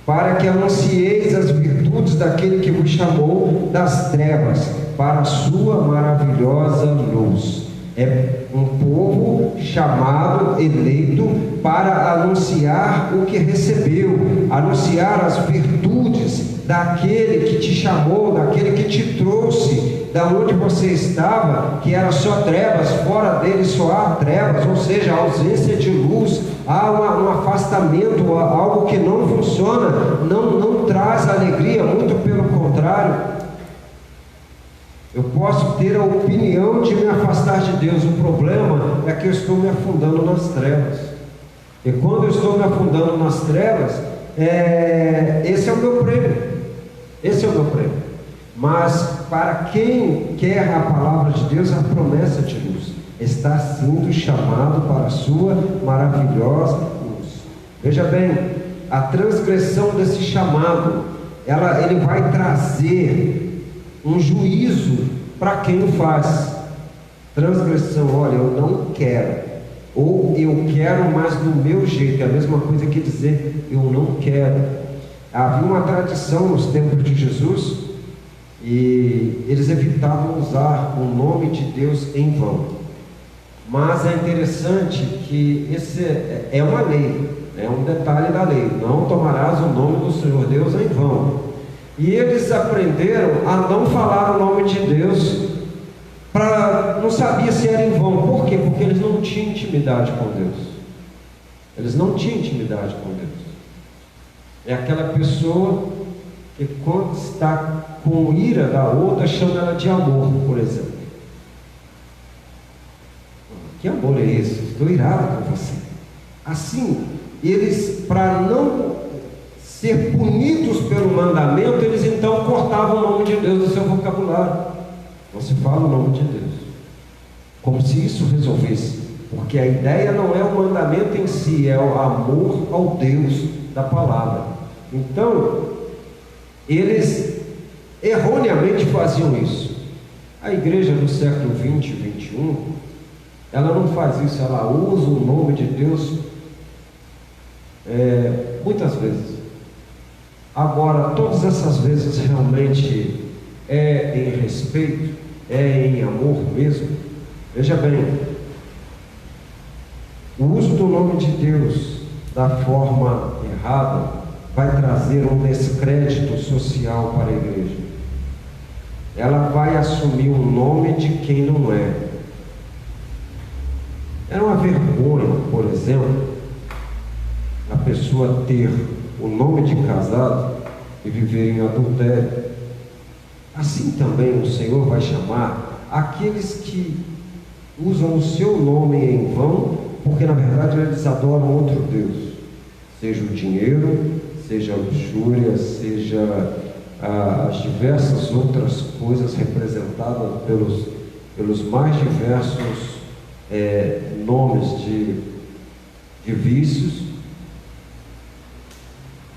para que anuncieis as virtudes daquele que vos chamou das trevas para a sua maravilhosa luz. É um povo chamado, eleito, para anunciar o que recebeu, anunciar as virtudes daquele que te chamou, daquele que te trouxe da onde você estava, que era só trevas, fora dele só há trevas, ou seja, ausência de luz, há um afastamento, algo que não funciona, não traz alegria, muito pelo contrário. Eu posso ter a opinião de me afastar de Deus, o problema é que eu estou me afundando nas trevas, e quando eu estou me afundando nas trevas, esse é o meu prêmio, esse é o meu prêmio. Mas para quem quer a palavra de Deus, a promessa de luz está sendo chamado para a sua maravilhosa luz. Veja bem, a transgressão desse chamado, ele vai trazer um juízo para quem o faz. Transgressão, olha, eu não quero, ou eu quero, mas do meu jeito. É a mesma coisa que dizer eu não quero. Havia uma tradição nos tempos de Jesus e eles evitavam usar o nome de Deus em vão. Mas é interessante que esse é uma lei, é um detalhe da lei: não tomarás o nome do Senhor Deus em vão. E eles aprenderam a não falar o nome de Deus, não sabia se era em vão. Por quê? Porque eles não tinham intimidade com Deus. Eles não tinham intimidade com Deus. É aquela pessoa que, quando está com ira da outra, chama ela de amor, por exemplo. Que amor é esse? Estou irado com você. Assim, eles, para não ser punidos pelo mandamento, eles então cortavam o nome de Deus do seu vocabulário. Não se fala o nome de Deus, como se isso resolvesse, porque a ideia não é o mandamento em si, é o amor ao Deus da palavra. Então, eles erroneamente faziam isso. A igreja do século 20 e 21, ela não faz isso, ela usa o nome de Deus muitas vezes. Agora, todas essas vezes realmente é em respeito, é em amor mesmo? Veja bem, o uso do nome de Deus da forma errada vai trazer um descrédito social para a igreja. Ela vai assumir o nome de quem não é. Era uma vergonha, por exemplo, a pessoa ter o nome de casado e viver em adultério. Assim também o Senhor vai chamar aqueles que usam o seu nome em vão, porque na verdade eles adoram outro Deus, seja o dinheiro, seja a luxúria, seja as diversas outras coisas representadas pelos mais diversos nomes de vícios,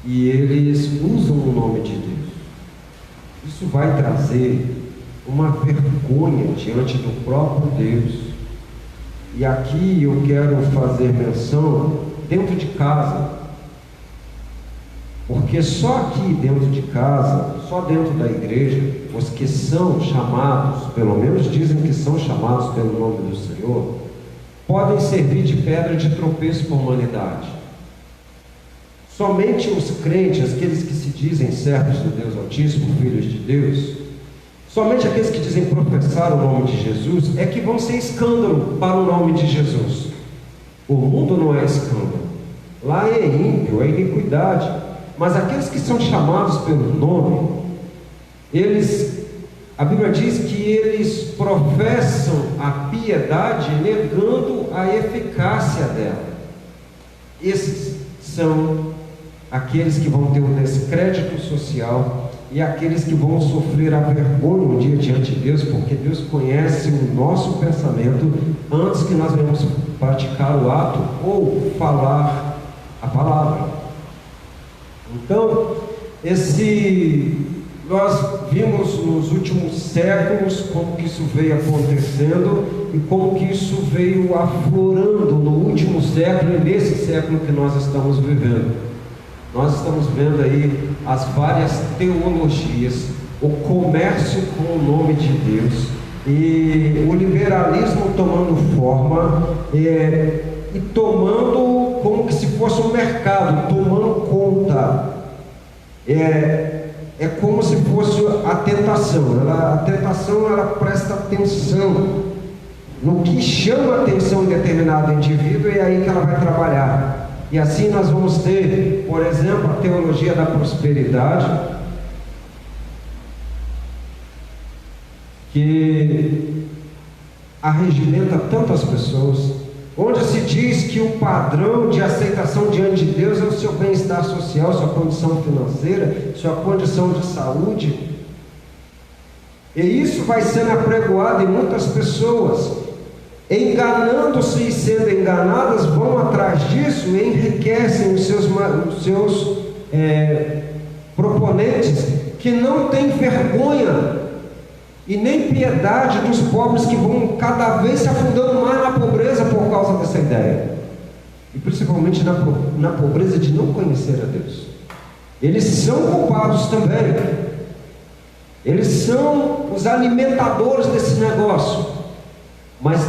e eles usam o nome de Deus. Isso vai trazer uma vergonha diante do próprio Deus. E aqui eu quero fazer menção dentro de casa, porque só aqui dentro de casa, só dentro da igreja, os que são chamados, pelo menos dizem que são chamados pelo nome do Senhor, podem servir de pedra de tropeço para a humanidade. Somente os crentes, aqueles que se dizem servos do Deus Altíssimo, filhos de Deus, somente aqueles que dizem professar o nome de Jesus, é que vão ser escândalo para o nome de Jesus. O mundo não é escândalo. Lá é ímpio, é iniquidade. Mas aqueles que são chamados pelo nome, a Bíblia diz que eles professam a piedade negando a eficácia dela. Esses são aqueles que vão ter um descrédito social e aqueles que vão sofrer a vergonha um dia diante de Deus, porque Deus conhece o nosso pensamento antes que nós venhamos praticar o ato ou falar a palavra. Então, nós vimos nos últimos séculos como que isso veio acontecendo e como que isso veio aflorando no último século e nesse século que nós estamos vivendo. Nós estamos vendo aí as várias teologias, o comércio com o nome de Deus e o liberalismo tomando forma e tomando como que se fosse um mercado, tomando conta. É como se fosse a tentação. A tentação, ela presta atenção no que chama a atenção em determinado indivíduo, e é aí que ela vai trabalhar. E assim nós vamos ter, por exemplo, a teologia da prosperidade, que arregimenta tantas pessoas, onde se diz que o padrão de aceitação diante de Deus é o seu bem-estar social, sua condição financeira, sua condição de saúde. E isso vai sendo apregoado em muitas pessoas, enganando-se e sendo enganadas, vão atrás disso e enriquecem os seus proponentes, que não têm vergonha e nem piedade dos pobres que vão cada vez se afundando mais na pobreza por causa dessa ideia. E principalmente na pobreza de não conhecer a Deus. Eles são culpados também. Eles são os alimentadores desse negócio. Mas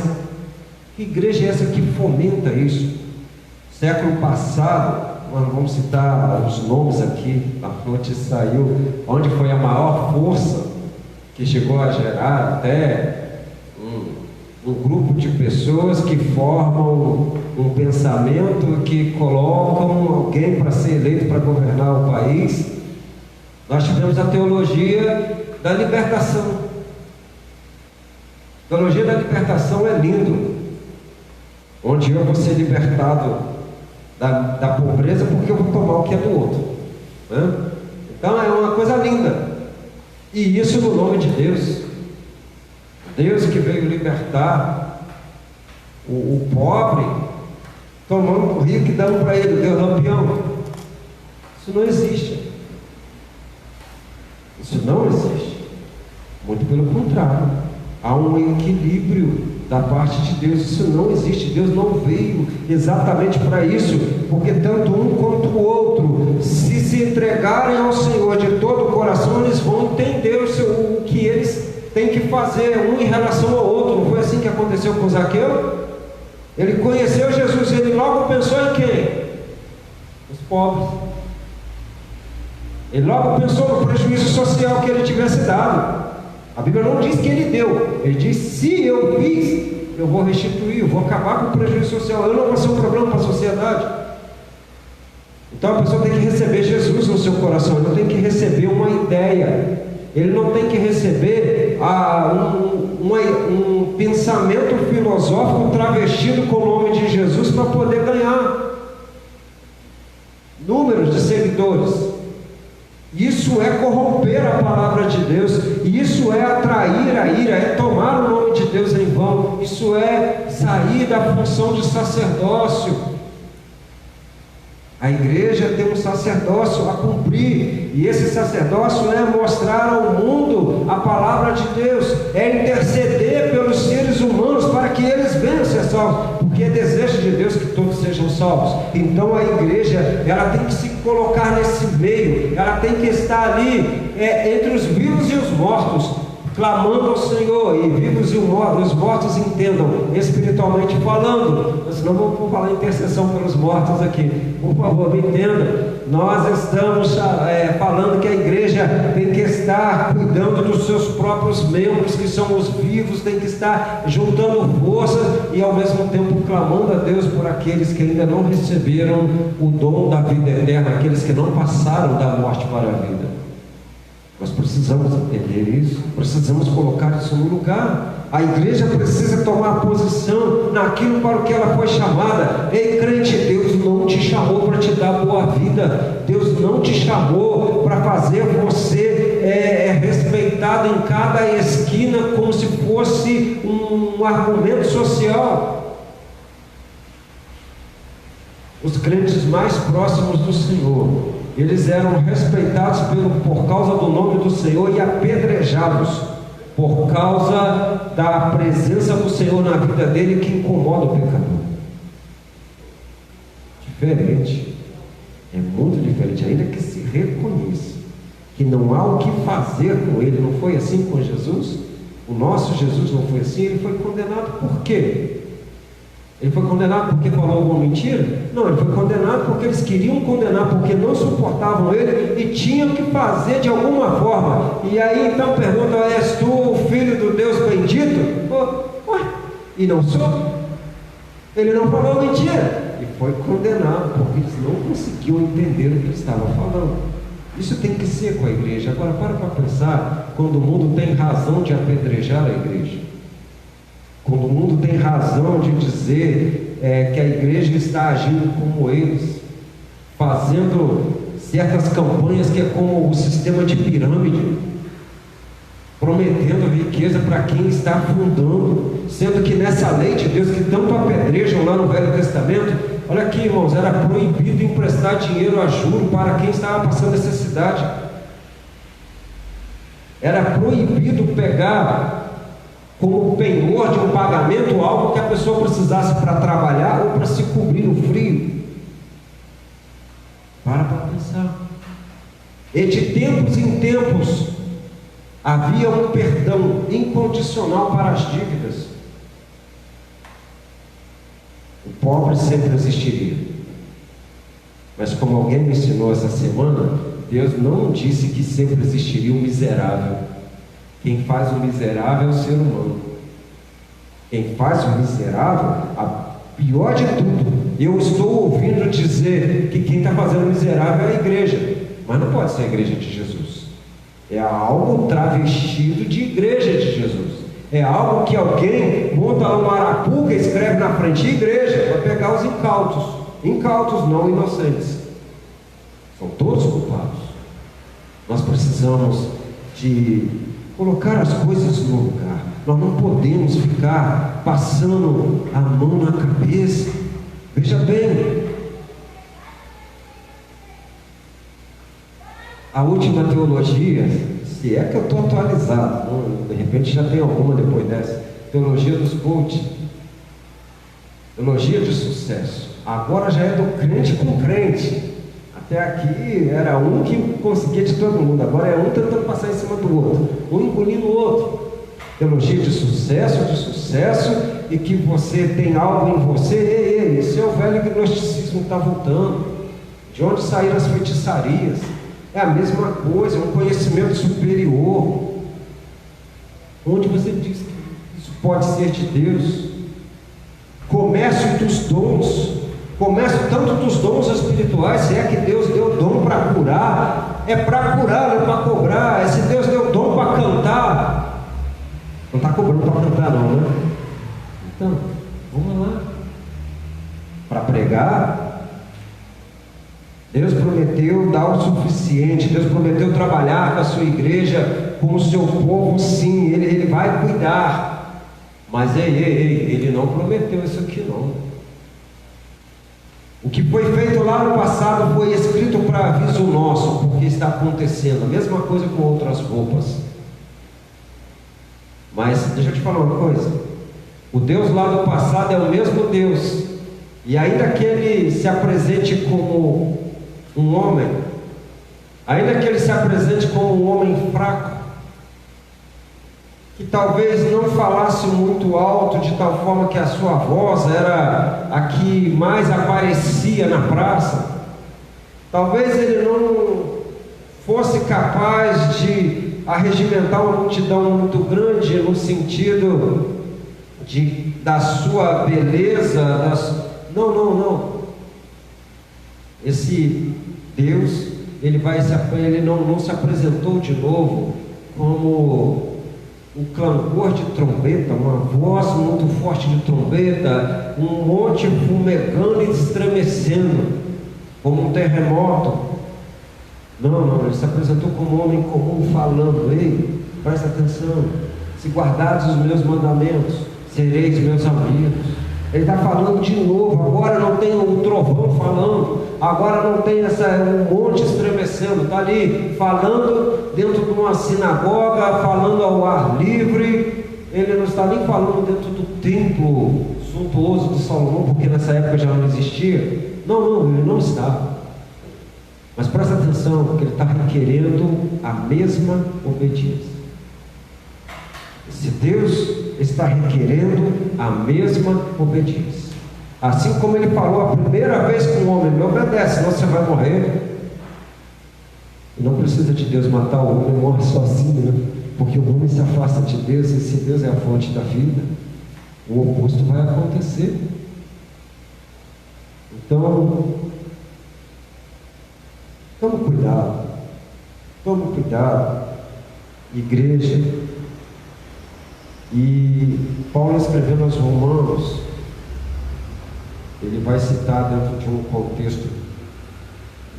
que igreja é essa que fomenta isso? Século passado, nós vamos citar os nomes aqui, a notícia saiu, onde foi a maior força que chegou a gerar até um grupo de pessoas que formam um pensamento, que colocam alguém para ser eleito para governar o país. Nós tivemos a teologia da libertação. A teologia da libertação é lindo, onde eu vou ser libertado da pobreza porque eu vou tomar o que é do outro, né? Então é uma coisa linda, e isso no nome de Deus. Deus que veio libertar o pobre, tomando o rico e dando para ele, Deus lampião. Isso não existe. Isso não existe. Muito pelo contrário, há um equilíbrio da parte de Deus. Isso não existe. Deus não veio exatamente para isso, porque tanto um quanto o outro, se entregarem ao Senhor de todo o coração, eles vão entender o que eles têm que fazer, um em relação ao outro. Não foi assim que aconteceu com Zaqueu? Ele conheceu Jesus, ele logo pensou em quem? Os pobres. Ele logo pensou no prejuízo social que ele tivesse dado. A Bíblia não diz que ele deu, ele diz: se eu fiz, eu vou restituir, eu vou acabar com o prejuízo social, eu não vou ser um problema para a sociedade. Então a pessoa tem que receber Jesus no seu coração, ele não tem que receber uma ideia, ele não tem que receber um pensamento filosófico travestido com o nome de Jesus para poder ganhar números de seguidores. Isso é corromper a palavra de Deus, isso é atrair a ira, é tomar o nome de Deus em vão, isso é sair da função de sacerdócio. A igreja tem um sacerdócio a cumprir, e esse sacerdócio é mostrar ao mundo a palavra de Deus, é interceder pelos seres humanos para que eles venham ser salvos, porque é desejo de Deus que todos sejam salvos. Então a igreja, ela tem que se colocar nesse meio, ela tem que estar ali entre os vivos e os mortos, clamando ao Senhor, e vivos e os mortos entendam, espiritualmente falando. Senão vamos falar intercessão pelos mortos aqui. Por favor, me entenda. Nós estamos falando que a igreja tem que estar cuidando dos seus próprios membros, que são os vivos, tem que estar juntando forças e ao mesmo tempo clamando a Deus por aqueles que ainda não receberam o dom da vida eterna, aqueles que não passaram da morte para a vida. Nós precisamos entender isso, precisamos colocar isso no lugar. A igreja precisa tomar posição naquilo para o que ela foi chamada. Ei, crente, Deus não te chamou para te dar boa vida, Deus não te chamou para fazer você respeitado em cada esquina como se fosse um argumento social. Os crentes mais próximos do Senhor, eles eram respeitados por causa do nome do Senhor e apedrejados por causa da presença do Senhor na vida dele, que incomoda o pecador. Diferente, é muito diferente, ainda que se reconheça que não há o que fazer com ele. Não foi assim com Jesus? O nosso Jesus não foi assim. Ele foi condenado por quê? Ele foi condenado porque falou alguma mentira? Não, ele foi condenado porque eles queriam condenar, porque não suportavam ele e tinham que fazer de alguma forma. E aí então pergunta: és tu o filho do Deus bendito? Ué, e não sou? Ele não falou mentira e foi condenado porque eles não conseguiam entender o que ele estava falando. Isso tem que ser com a igreja. Agora para pensar, quando o mundo tem razão de apedrejar a igreja, quando o mundo tem razão de dizer que a igreja está agindo como eles, fazendo certas campanhas que é como o sistema de pirâmide, prometendo riqueza para quem está afundando, sendo que nessa lei de Deus que tanto apedrejam lá no Velho Testamento, olha aqui, irmãos, era proibido emprestar dinheiro a juro para quem estava passando necessidade. Era proibido pegar como penhor de um pagamento algo que a pessoa precisasse para trabalhar ou para se cobrir no frio. Para pensar. E de tempos em tempos havia um perdão incondicional para as dívidas. O pobre sempre existiria. Mas como alguém me ensinou essa semana, Deus não disse que sempre existiria um miserável. Quem faz o miserável é o ser humano. Quem faz o miserável, a pior de tudo, eu estou ouvindo dizer que quem está fazendo o miserável é a igreja. Mas não pode ser a igreja de Jesus. É algo travestido de igreja de Jesus. É algo que alguém monta uma arapuca e escreve na frente de igreja para pegar os incautos. Incautos, não inocentes. São todos culpados. Nós precisamos de colocar as coisas no lugar. Nós não podemos ficar passando a mão na cabeça. Veja bem, a última teologia, se é que eu estou atualizado, de repente já tem alguma depois dessa, teologia dos coach, teologia de sucesso. Agora já é do crente com crente. Até aqui era um que conseguia de todo mundo, agora é um tentando passar em cima do outro, um engolindo o outro. Teologia de sucesso, e que você tem algo em você. Esse é o velho gnosticismo que está voltando. De onde saíram as feitiçarias? É a mesma coisa, um conhecimento superior. Onde você diz que isso pode ser de Deus? Comércio dos dons. Comércio tanto dos dons espirituais, se é que Deus deu dom para curar, é para curar, não é para cobrar. Se Deus deu dom para cantar, não está cobrando para cantar não, né? Então, vamos lá. Para pregar, Deus prometeu dar o suficiente, Deus prometeu trabalhar com a sua igreja, com o seu povo, sim, Ele vai cuidar. Mas Ele não prometeu isso aqui não. O que foi feito lá no passado foi escrito para aviso nosso, porque está acontecendo. A mesma coisa com outras roupas. Mas deixa eu te falar uma coisa. O Deus lá do passado é o mesmo Deus. E ainda que Ele se apresente como um homem, ainda que Ele se apresente como um homem fraco, que talvez não falasse muito alto, de tal forma que a sua voz era a que mais aparecia na praça, talvez Ele não fosse capaz de arregimentar uma multidão muito grande no sentido da sua beleza, não. Esse Deus, Ele não se apresentou de novo como o clangor de trombeta, uma voz muito forte de trombeta, um monte fumegando e estremecendo, como um terremoto. Não, Ele se apresentou como um homem comum falando: ei, presta atenção, se guardares os meus mandamentos, sereis meus amigos. Ele está falando de novo. Agora não tem um trovão falando, agora não tem um monte estremecendo. Está ali falando dentro de uma sinagoga, falando ao ar livre. Ele não está nem falando dentro do templo suntuoso de Salomão, porque nessa época já não existia. Não, ele não está. Mas presta atenção, porque ele está requerendo a mesma obediência. Esse Deus está requerendo a mesma obediência. Assim como Ele falou a primeira vez com o homem: me obedece, senão você vai morrer. E não precisa de Deus matar o homem, morre sozinho, né? Porque o homem se afasta de Deus, e se Deus é a fonte da vida, o oposto vai acontecer. Então, tome cuidado, igreja. E Paulo, escrevendo aos Romanos, ele vai citar dentro de um contexto,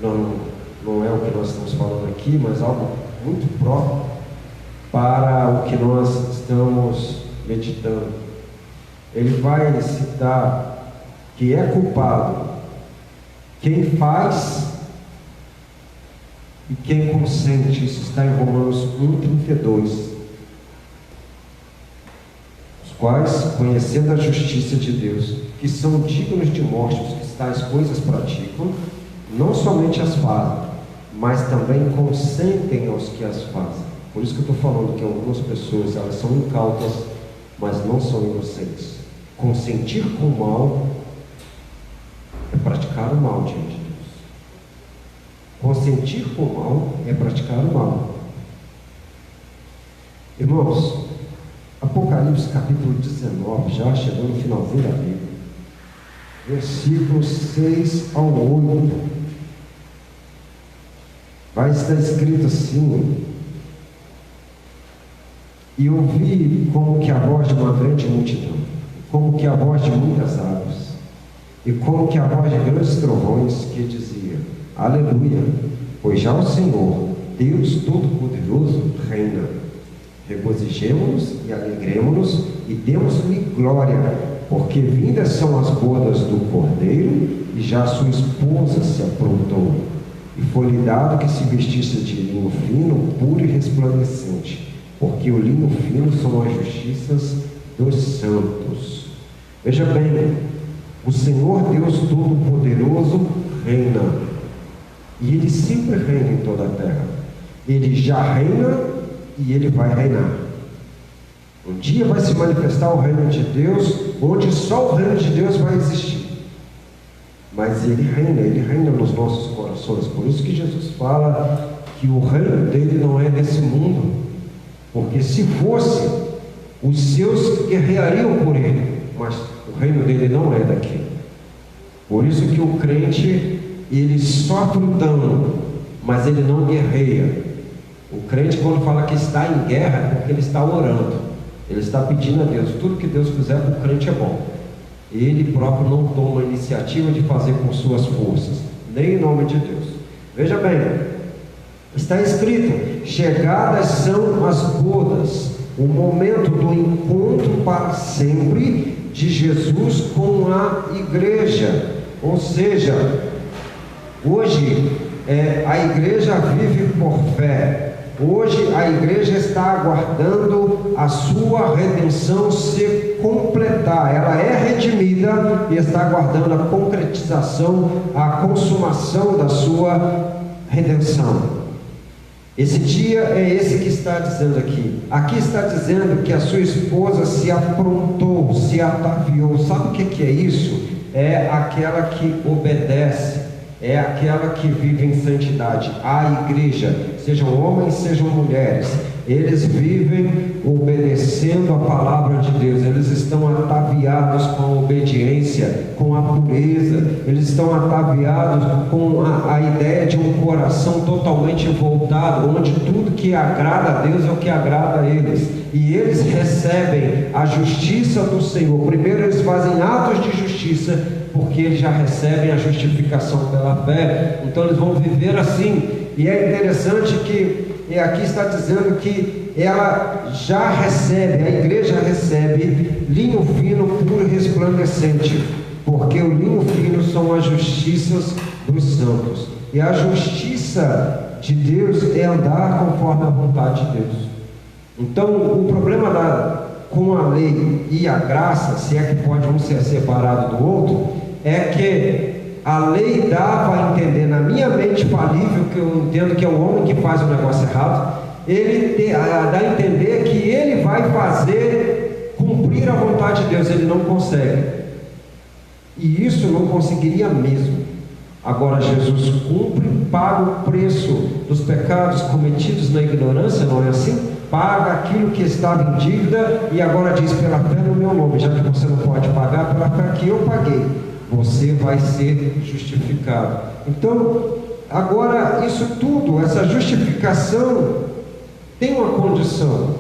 não é o que nós estamos falando aqui, mas algo muito próprio para o que nós estamos meditando. Ele vai citar que é culpado quem faz e quem consente. Isso está em Romanos 1:32. quais, conhecendo a justiça de Deus, que são dignos de morte os que tais coisas praticam, não somente as fazem, mas também consentem aos que as fazem. Por isso que eu estou falando que algumas pessoas, elas são incautas, mas não são inocentes. Consentir com o mal é praticar o mal diante de Deus. Consentir com o mal é praticar o mal. Irmãos, Apocalipse capítulo 19, já chegando no finalzinho da Bíblia, versículos 6 ao 8, vai estar escrito assim: e ouvi como que a voz de uma grande multidão, como que a voz de muitas águas, e como que a voz de grandes trovões, que dizia: Aleluia, pois já o Senhor, Deus Todo-Poderoso, reina. Regozijemo-nos e alegremo-nos e demos-lhe glória, porque vindas são as bodas do Cordeiro, e já sua esposa se aprontou. E foi-lhe dado que se vestisse de linho fino, puro e resplandecente, porque o linho fino são as justiças dos santos. Veja bem, o Senhor Deus Todo-Poderoso reina, e Ele sempre reina em toda a terra. Ele já reina e Ele vai reinar. Um dia vai se manifestar o reino de Deus, onde só o reino de Deus vai existir. Mas Ele reina nos nossos corações. Por isso que Jesus fala que o reino dele não é desse mundo, porque se fosse, os seus guerreariam por Ele, mas o reino dele não é daqui. Por isso que o crente, ele sofre o dano, mas ele não guerreia. O crente, quando fala que está em guerra, é porque ele está orando, ele está pedindo a Deus. Tudo que Deus fizer para o crente é bom. Ele próprio não toma a iniciativa de fazer com suas forças, nem em nome de Deus. Veja bem, está escrito: chegadas são as bodas, o momento do encontro para sempre de Jesus com a igreja. Ou seja, hoje a igreja vive por fé. Hoje a igreja está aguardando a sua redenção se completar. Ela é redimida e está aguardando a concretização, a consumação da sua redenção. Esse dia é esse que está dizendo aqui. Aqui está dizendo que a sua esposa se aprontou, se ataviou. Sabe o que é isso? É aquela que obedece. É aquela que vive em santidade. A igreja, sejam homens, sejam mulheres, eles vivem obedecendo a palavra de Deus. Eles estão ataviados com a obediência, com a pureza. Eles estão ataviados com a ideia de um coração totalmente voltado, onde tudo que agrada a Deus é o que agrada a eles. E eles recebem a justiça do Senhor. Primeiro eles fazem atos de justiça, porque eles já recebem a justificação pela fé. Então eles vão viver assim. E é interessante que aqui está dizendo que ela já recebe, a igreja recebe linho fino, puro e resplandecente, porque o linho fino são as justiças dos santos. E a justiça de Deus é andar conforme a vontade de Deus. Então o problema com a lei e a graça, se é que pode um ser separado do outro, é que a lei dava a entender, na minha mente falível, que eu entendo que é o homem que faz o negócio errado, ele dá a entender que ele vai fazer cumprir a vontade de Deus. Ele não consegue, e isso não conseguiria mesmo. Agora Jesus cumpre, paga o preço dos pecados cometidos na ignorância, não é assim? Paga aquilo que estava em dívida, e agora diz: pela fé no meu nome, já que você não pode pagar, pela fé que eu paguei, você vai ser justificado. Então, agora isso tudo, essa justificação tem uma condição.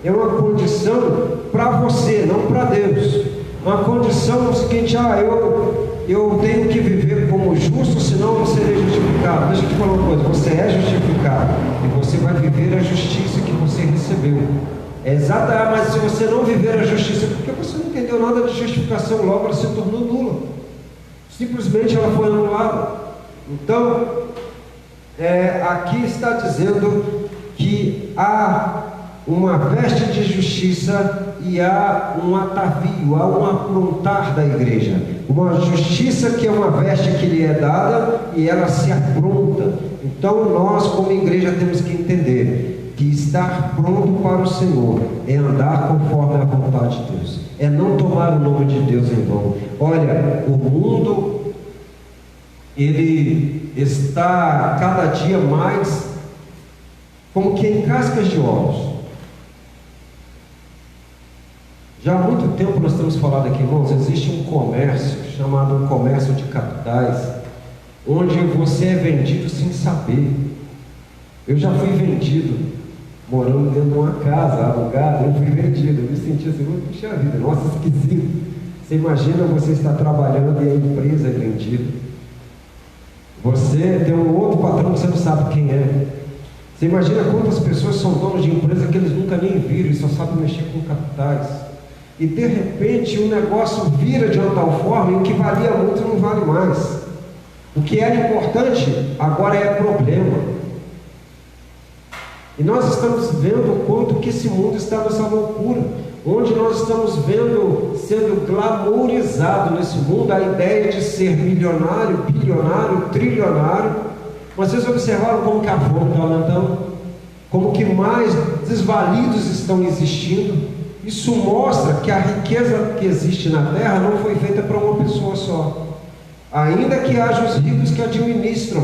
É uma condição para você, não para Deus. Uma condição seguinte: eu tenho que viver como justo, senão eu não serei justificado. Deixa eu te falar uma coisa: você é justificado e você vai viver a justiça que você recebeu. Mas se você não viver a justiça, porque você não entendeu nada de justificação, logo ela se tornou nula. Simplesmente ela foi anulada. Então, aqui está dizendo que a uma veste de justiça e há um atavio, há um aprontar da igreja. Uma justiça que é uma veste que lhe é dada e ela se apronta. Então nós como igreja temos que entender que estar pronto para o Senhor é andar conforme a vontade de Deus, é não tomar o nome de Deus em vão. Olha, o mundo ele está cada dia mais como que em cascas de ovos. Já há muito tempo nós temos falado aqui, irmãos, existe um comércio chamado um comércio de capitais, onde você é vendido sem saber. Eu já fui vendido, morando dentro de uma casa alugada, eu fui vendido, eu me senti assim, puxa vida, nossa, esquisito. Você imagina você estar trabalhando e a empresa é vendida. Você tem um outro patrão que você não sabe quem é. Você imagina quantas pessoas são donos de empresa que eles nunca nem viram e só sabem mexer com capitais. E de repente o negócio vira de uma tal forma e o que valia muito não vale mais. O que era importante agora é problema. E nós estamos vendo o quanto que esse mundo está nessa loucura, onde nós estamos vendo sendo glamourizado nesse mundo a ideia de ser milionário, bilionário, trilionário. Vocês observaram como que a fome está aumentando? Como que mais desvalidos estão existindo? Isso mostra que a riqueza que existe na terra não foi feita para uma pessoa só. Ainda que haja os ricos que administram,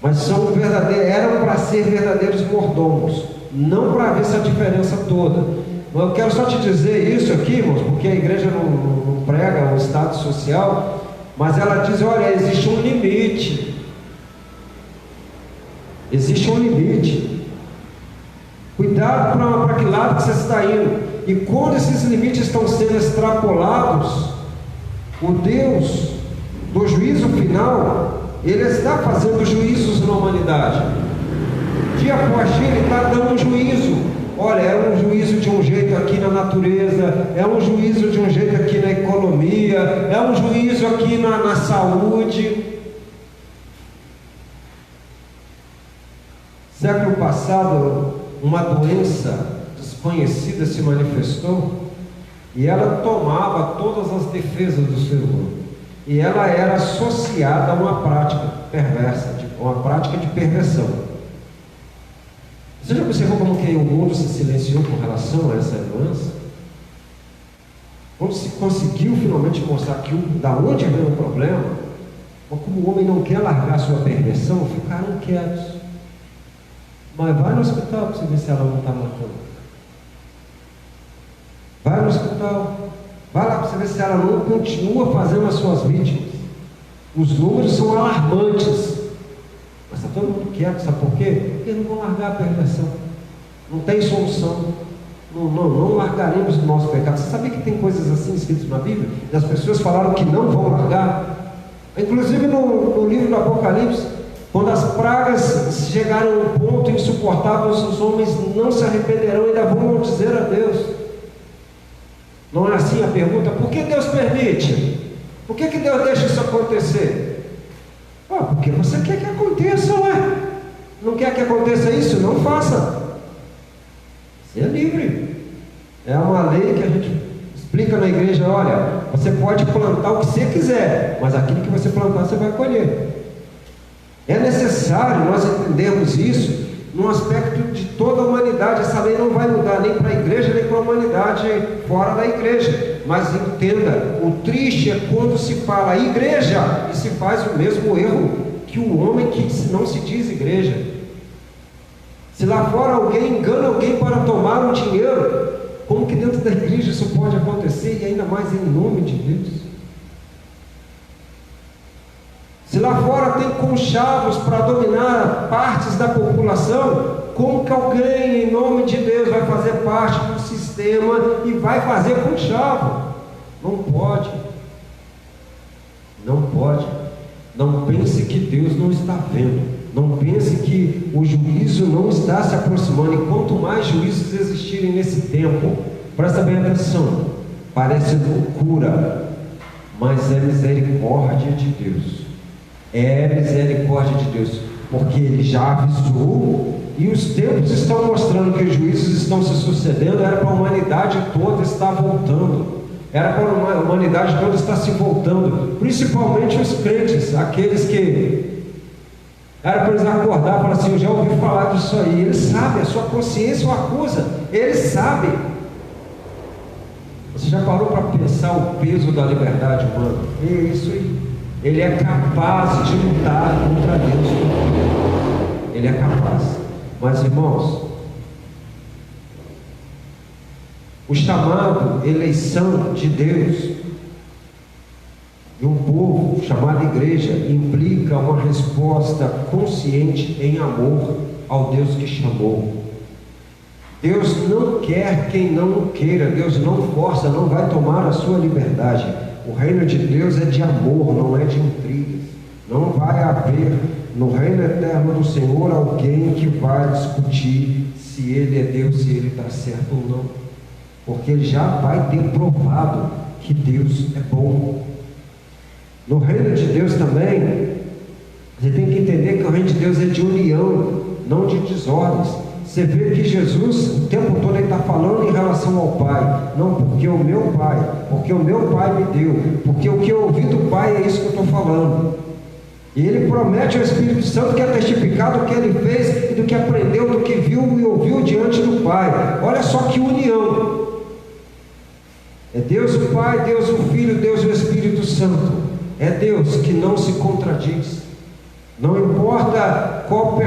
mas são eram para ser verdadeiros mordomos, não para ver essa diferença toda. Eu quero só te dizer isso aqui, irmãos, porque a igreja não prega o estado social, mas ela diz, olha, existe um limite. Existe um limite. Cuidado para que lado que você está indo. E quando esses limites estão sendo extrapolados, o Deus do juízo final, Ele está fazendo juízos na humanidade. Dia após dia Ele está dando um juízo. Olha, é um juízo de um jeito aqui na natureza, é um juízo de um jeito aqui na economia, é um juízo aqui na saúde. Século passado, uma doença desconhecida se manifestou e ela tomava todas as defesas do ser humano. E ela era associada a uma prática perversa, uma prática de perversão. Você já observou como que o mundo se silenciou com relação a essa doença? Quando se conseguiu finalmente mostrar que da onde veio o problema, mas como o homem não quer largar sua perversão, ficaram quietos. Mas vai no hospital para você ver se ela não está matando. Vai no hospital. Vai lá para você ver se ela não continua fazendo as suas vítimas. Os números são alarmantes. Mas está todo mundo quieto, sabe por quê? Porque não vão largar a perversão. Não tem solução. Não largaremos o nosso pecado. Você sabia que tem coisas assim escritas na Bíblia? E as pessoas falaram que não vão largar. Inclusive no livro do Apocalipse, quando as pragas chegarem a um ponto insuportável, os homens não se arrependerão e ainda vão dizer a Deus. Não é assim a pergunta? Por que Deus permite? Por que Deus deixa isso acontecer? Porque você quer que aconteça, ué. Não quer que aconteça isso? Não faça. Você é livre. É uma lei que a gente explica na igreja, olha, você pode plantar o que você quiser, mas aquilo que você plantar você vai colher. É necessário nós entendermos isso no aspecto de toda a humanidade. Essa lei não vai mudar nem para a igreja, nem para a humanidade fora da igreja. Mas entenda, o triste é quando se fala igreja e se faz o mesmo erro que o homem que não se diz igreja. Se lá fora alguém engana alguém para tomar um dinheiro, como que dentro da igreja isso pode acontecer, e ainda mais em nome de Deus? Se lá fora tem conchavos para dominar partes da população, como que alguém, em nome de Deus, vai fazer parte do sistema e vai fazer conchavo? Não pode. Não pode. Não pense que Deus não está vendo. Não pense que o juízo não está se aproximando. E quanto mais juízos existirem nesse tempo, presta bem atenção, parece loucura, mas é misericórdia de Deus. É misericórdia de Deus, porque Ele já avisou E os tempos estão mostrando que os juízos estão se sucedendo. Era para a humanidade toda estar voltando. Era para a humanidade toda estar se voltando. Principalmente os crentes, aqueles que era para eles acordar e falar assim: eu já ouvi falar disso aí. Eles sabem, a sua consciência o acusa. Eles sabem. Você já parou para pensar o peso da liberdade humana? É isso aí. Ele é capaz de lutar contra Deus. Ele é capaz. Mas, irmãos, o chamado eleição de Deus de um povo chamado igreja implica uma resposta consciente em amor ao Deus que chamou. Deus não quer quem não queira. Deus não força, não vai tomar a sua liberdade. O reino de Deus é de amor, não é de intrigas. Não vai haver no reino eterno do Senhor alguém que vai discutir se Ele é Deus, se Ele está certo ou não, porque Ele já vai ter provado que Deus é bom. No reino de Deus também, você tem que entender que o reino de Deus é de união, não de desordens. Você vê que Jesus, o tempo todo, Ele está falando em relação ao Pai. Não, porque o meu Pai, porque o meu Pai me deu, porque o que eu ouvi do Pai é isso que eu estou falando. E Ele promete ao Espírito Santo que é testificado do que Ele fez e do que aprendeu, do que viu e ouviu diante do Pai. Olha só que união. É Deus o Pai, Deus o Filho, Deus o Espírito Santo. É Deus que não se contradiz. Não importa qual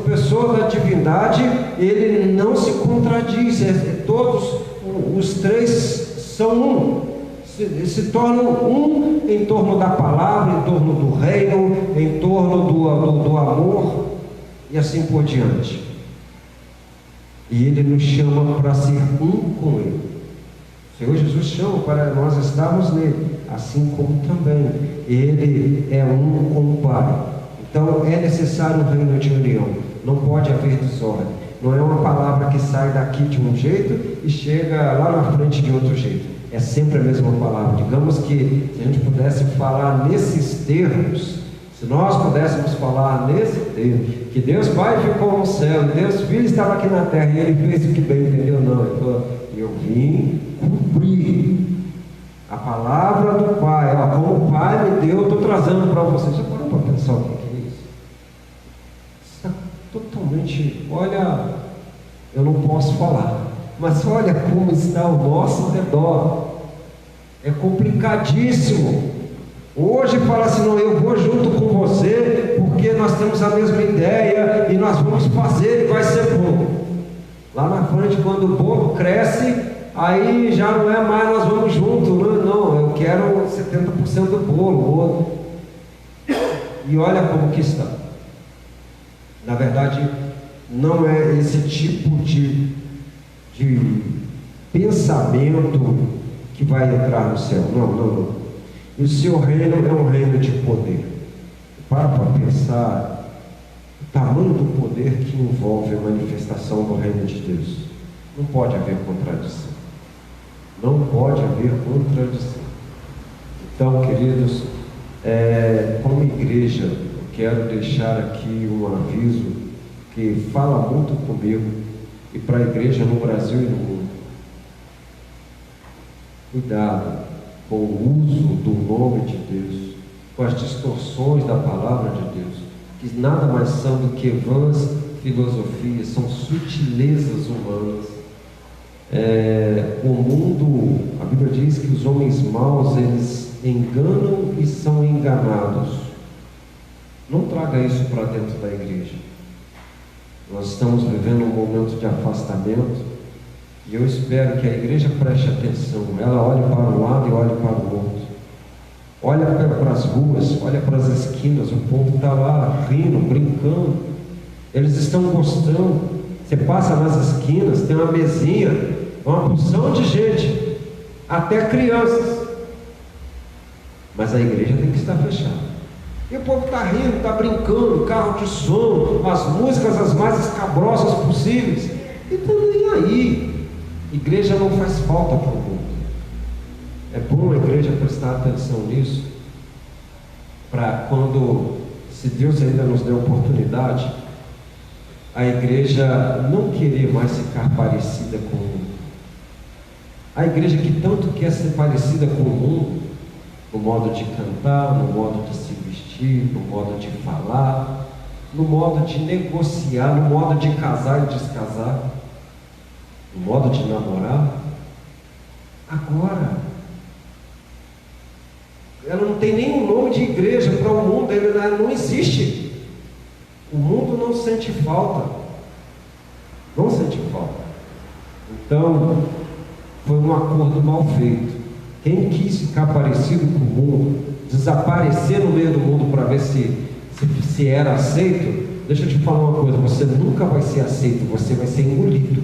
pessoa da divindade, Ele não se contradiz. Todos os três são um. Se tornam um em torno da palavra, em torno do reino, em torno do amor e assim por diante. E Ele nos chama para ser um com Ele. O Senhor Jesus chama para nós estarmos nele, assim como também Ele é um com o Pai. Então é necessário um reino de união. Não pode haver desordem. Não é uma palavra que sai daqui de um jeito e chega lá na frente de outro jeito. É sempre a mesma palavra. Digamos que se a gente pudesse falar nesses termos, se nós pudéssemos falar nesse termo, que Deus Pai ficou no céu, Deus Filho estava aqui na terra e Ele fez o que bem entendeu, não. Ele falou: eu vim cumprir a palavra do Pai. Ó, como o Pai me deu, eu estou trazendo para vocês. Já parou para pensar o que é isso? Está totalmente, olha, eu não posso falar. Mas olha como está ao nosso redor. É complicadíssimo. Hoje fala assim: não, eu vou junto com você, porque nós temos a mesma ideia e nós vamos fazer e vai ser bom. Lá na frente, quando o bolo cresce, aí já não é mais nós vamos junto. Não, eu quero 70% do bolo. E olha como que está. Na verdade, não é esse tipo de pensamento que vai entrar no céu. Não. E o seu reino é um reino de poder. Para pensar o tamanho do poder que envolve a manifestação do reino de Deus. Não pode haver contradição. Não pode haver contradição. Então, queridos, como igreja, eu quero deixar aqui um aviso que fala muito comigo e para a igreja no Brasil e no mundo. Cuidado com o uso do nome de Deus, com as distorções da palavra de Deus, que nada mais são do que vãs filosofias, são sutilezas humanas. O mundo, a Bíblia diz que os homens maus, eles enganam e são enganados. Não traga isso para dentro da igreja. Nós estamos vivendo um momento de afastamento e eu espero que a igreja preste atenção. Ela olhe para um lado e olhe para o outro. Olha para as ruas, olha para as esquinas, o povo está lá rindo, brincando. Eles estão gostando. Você passa nas esquinas, tem uma mesinha, uma porção de gente, até crianças. Mas a igreja tem que estar fechada. E o povo está rindo, está brincando, carro de som, as músicas as mais escabrosas possíveis. E tudo nem aí. Igreja não faz falta para o mundo. É bom a igreja prestar atenção nisso, para quando, se Deus ainda nos der oportunidade, a igreja não querer mais ficar parecida com o mundo. A igreja que tanto quer ser parecida com o mundo, no modo de cantar, no modo de se vestir, no modo de falar, no modo de negociar, no modo de casar e descasar, no modo de namorar. Agora, ela não tem nenhum nome de igreja para o mundo, ela não existe. O mundo não sente falta, não sente falta. Então, foi um acordo mal feito. Quem quis ficar parecido com o mundo, desaparecer no meio do mundo para ver se era aceito, deixa eu te falar uma coisa, você nunca vai ser aceito, você vai ser engolido.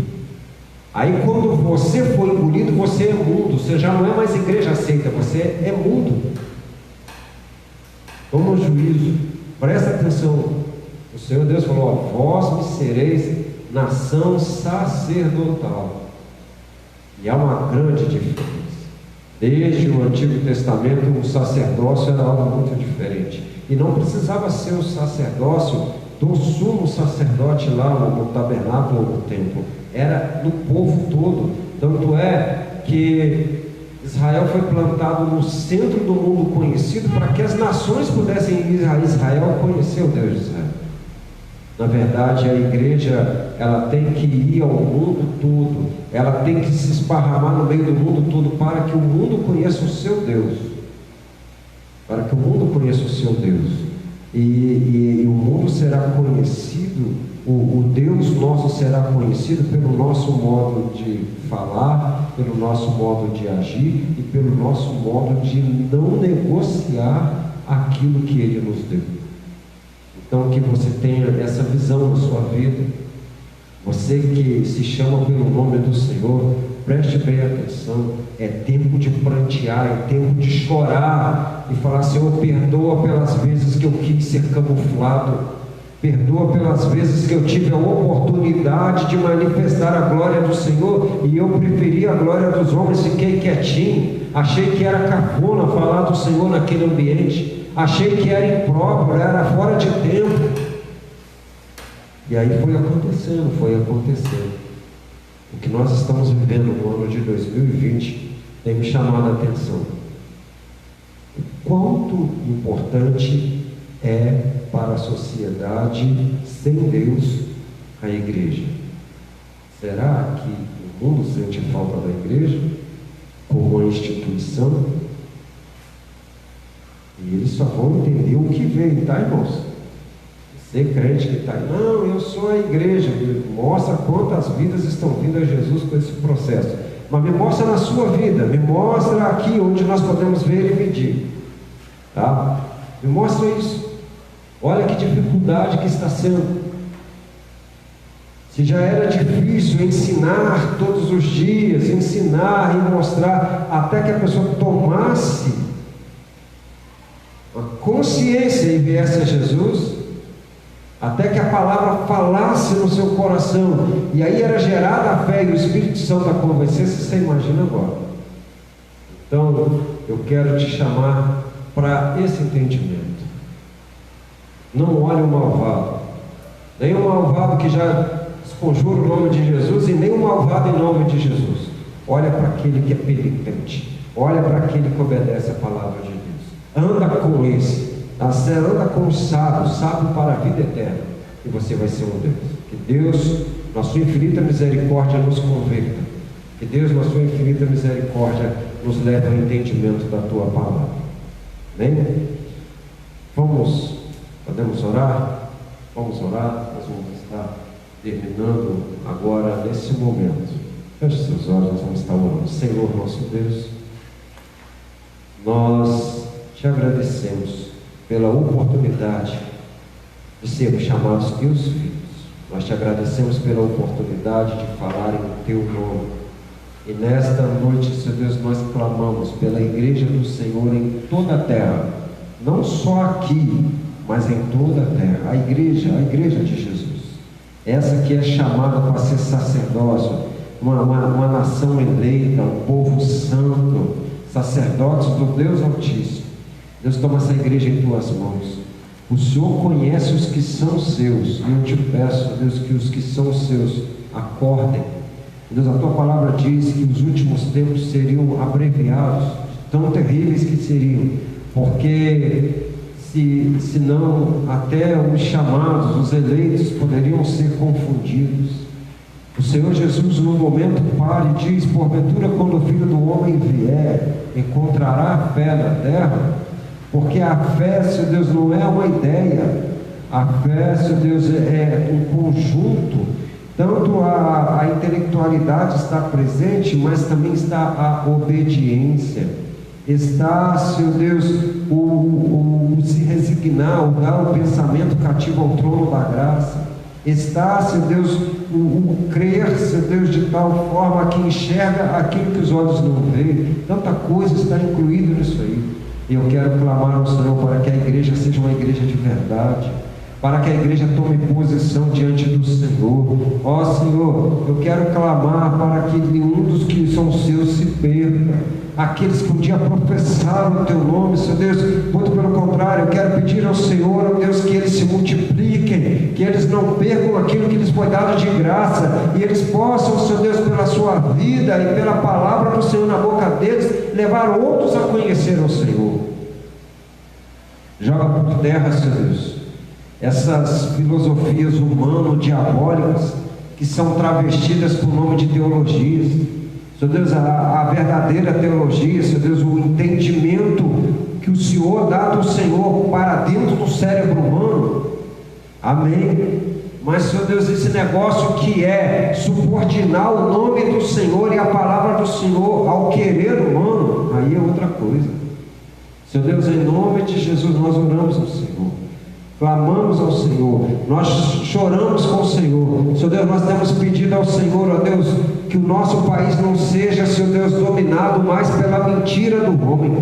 Aí quando você for engolido, você é mudo, você já não é mais igreja aceita, você é mudo. Toma juízo, presta atenção. O Senhor Deus falou: vós me sereis nação sacerdotal. E há uma grande diferença. Desde o Antigo Testamento, o sacerdócio era algo muito diferente. E não precisava ser o sacerdócio do sumo sacerdote lá no tabernáculo ou no templo. Era do povo todo. Tanto é que Israel foi plantado no centro do mundo conhecido para que as nações pudessem ir a Israel conhecer o Deus de Israel. Na verdade, a igreja, ela tem que ir ao mundo todo, ela tem que se esparramar no meio do mundo todo para que o mundo conheça o seu Deus, para que o mundo conheça o seu Deus, e o mundo será conhecido, o Deus nosso será conhecido pelo nosso modo de falar, pelo nosso modo de agir e pelo nosso modo de não negociar aquilo que Ele nos deu. Então, que você tenha essa visão na sua vida. Você que se chama pelo nome do Senhor, preste bem atenção. É tempo de prantear, é tempo de chorar e falar: Senhor, perdoa pelas vezes que eu quis ser camuflado, perdoa pelas vezes que eu tive a oportunidade de manifestar a glória do Senhor e eu preferi a glória dos homens, fiquei quietinho, achei que era cafona falar do Senhor naquele ambiente. Achei que era impróprio, era fora de tempo. E aí foi acontecendo. O que nós estamos vivendo no ano de 2020 tem me chamado a atenção. O quanto importante é para a sociedade sem Deus a igreja. Será que o mundo sente falta da igreja como uma instituição? E eles só vão entender o que veio, tá, irmãos? Você crente que está aí, não, eu sou a igreja, mostra quantas vidas estão vindo a Jesus com esse processo, mas me mostra na sua vida, me mostra aqui onde nós podemos ver e medir, tá? Me mostra isso. Olha que dificuldade que está sendo. Se já era difícil ensinar todos os dias, ensinar e mostrar, até que a pessoa tomasse a consciência e viesse a Jesus, até que a palavra falasse no seu coração, e aí era gerada a fé e o Espírito Santo a convencesse, você imagina agora. Então, eu quero te chamar para esse entendimento. Não olhe o malvado, nem o malvado que já conjura o nome de Jesus, e nem o malvado em nome de Jesus. Olha para aquele que é penitente, olha para aquele que obedece a palavra de Deus. Anda com esse, anda com o sábio para a vida eterna, e você vai ser um deles. Que Deus, na sua infinita misericórdia, nos converta. Que Deus, na sua infinita misericórdia, nos leve ao entendimento da tua palavra. Amém? Podemos orar? Vamos orar, nós vamos estar terminando agora nesse momento. Feche seus olhos, nós vamos estar orando. Senhor nosso Deus, nós te agradecemos pela oportunidade de sermos chamados teus filhos. Nós te agradecemos pela oportunidade de falar em teu nome. E nesta noite, Senhor Deus, nós clamamos pela igreja do Senhor em toda a terra, não só aqui, mas em toda a terra. A igreja de Jesus, essa que é chamada para ser sacerdócio, uma nação eleita, um povo santo, sacerdotes do Deus Altíssimo. Deus, toma essa igreja em tuas mãos. O Senhor conhece os que são seus, e eu te peço, Deus, que os que são seus acordem. Deus, a tua palavra diz que os últimos tempos seriam abreviados, tão terríveis que seriam, porque senão até os chamados, os eleitos, poderiam ser confundidos. O Senhor Jesus, no momento, para e diz: porventura, quando o Filho do Homem vier, encontrará fé na terra? Porque a fé, Senhor Deus, não é uma ideia. A fé, Senhor Deus, é um conjunto. Tanto a intelectualidade está presente, mas também está a obediência. Está, Senhor Deus, o se resignar, o dar o pensamento cativo ao trono da graça. Está, Senhor Deus, o crer, Senhor Deus, de tal forma que enxerga aquilo que os olhos não veem. Tanta coisa está incluída nisso aí. E eu quero clamar ao Senhor para que a igreja seja uma igreja de verdade, para que a igreja tome posição diante do Senhor. Ó Senhor, eu quero clamar para que nenhum dos que são seus se perca. Aqueles que um dia professaram o teu nome, Senhor Deus, muito pelo contrário, eu quero pedir ao Senhor, ó Deus, que eles se multipliquem, que eles não percam aquilo que lhes foi dado de graça, e eles possam, Senhor Deus, pela sua vida e pela palavra do Senhor na boca deles, levar outros a conhecer o Senhor. Joga por terra, Senhor Deus, essas filosofias humano-diabólicas que são travestidas por nome de teologias. Senhor Deus, a verdadeira teologia, Senhor Deus, o entendimento que o Senhor dá do Senhor para dentro do cérebro humano. Amém. Mas, Senhor Deus, esse negócio que é subordinar o nome do Senhor e a palavra do Senhor ao querer humano, aí é outra coisa. Senhor Deus, em nome de Jesus, nós oramos ao Senhor, clamamos ao Senhor, nós choramos com o Senhor. Senhor Deus, nós temos pedido ao Senhor, ó Deus, que o nosso país não seja, Senhor Deus, dominado mais pela mentira do homem.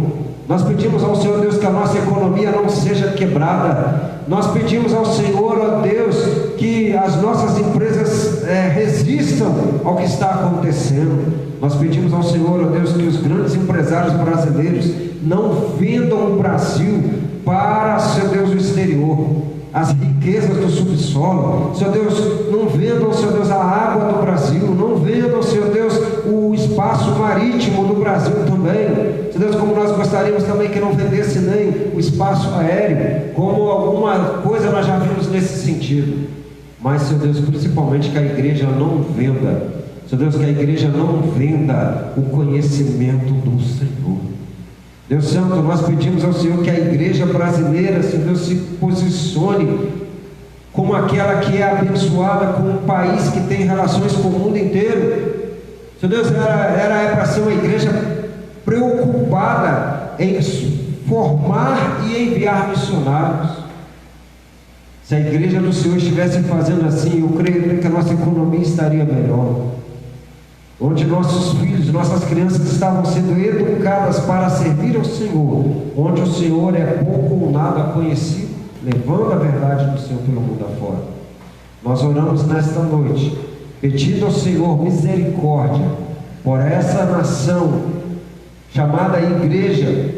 Nós pedimos ao Senhor, Deus, que a nossa economia não seja quebrada. Nós pedimos ao Senhor, ó Deus, que as nossas empresas resistam ao que está acontecendo. Nós pedimos ao Senhor, ó Deus, que os grandes empresários brasileiros não vendam o Brasil para, Senhor Deus, o exterior, as riquezas do subsolo. Senhor Deus, não vendam, Senhor Deus, a água do Brasil, não vendam, Senhor Deus, o espaço marítimo do Brasil também. Senhor Deus, como nós gostaríamos também que não vendesse nem o espaço aéreo, como alguma coisa nós já vimos nesse sentido. Mas, Senhor Deus, principalmente que a igreja não venda, Senhor Deus, que a igreja não venda o conhecimento do Senhor. Deus Santo, nós pedimos ao Senhor que a igreja brasileira, Senhor Deus, se posicione como aquela que é abençoada com um país que tem relações com o mundo inteiro. Senhor Deus, ela é para ser uma igreja preocupada em formar e enviar missionários. Se a igreja do Senhor estivesse fazendo assim, eu creio que a nossa economia estaria melhor. Onde nossos filhos, nossas crianças estavam sendo educadas para servir ao Senhor, onde o Senhor é pouco ou nada conhecido, levando a verdade do Senhor pelo mundo afora. Nós oramos nesta noite, pedindo ao Senhor misericórdia por essa nação chamada igreja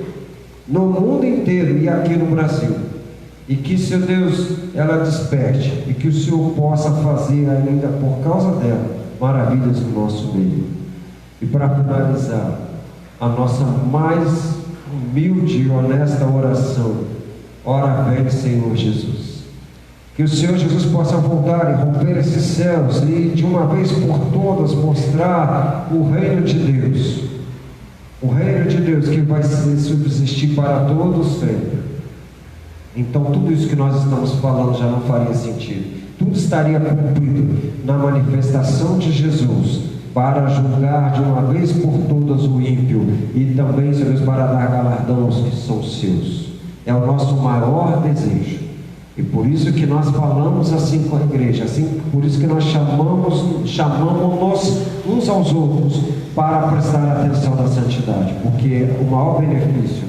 no mundo inteiro e aqui no Brasil, e que, Senhor Deus, ela desperte, e que o Senhor possa fazer ainda por causa dela maravilhas no nosso meio. E para finalizar, a nossa mais humilde e honesta oração: ora vem, Senhor Jesus. Que o Senhor Jesus possa voltar e romper esses céus e de uma vez por todas mostrar o reino de Deus, o reino de Deus que vai subsistir para todos sempre. Então tudo isso que nós estamos falando já não faria sentido. Tudo estaria cumprido na manifestação de Jesus para julgar de uma vez por todas o ímpio e também, Senhor Deus, para dar galardão aos que são seus. É o nosso maior desejo. E por isso que nós falamos assim com a igreja, assim, por isso que nós chamamos uns aos outros para prestar atenção na santidade, porque o maior benefício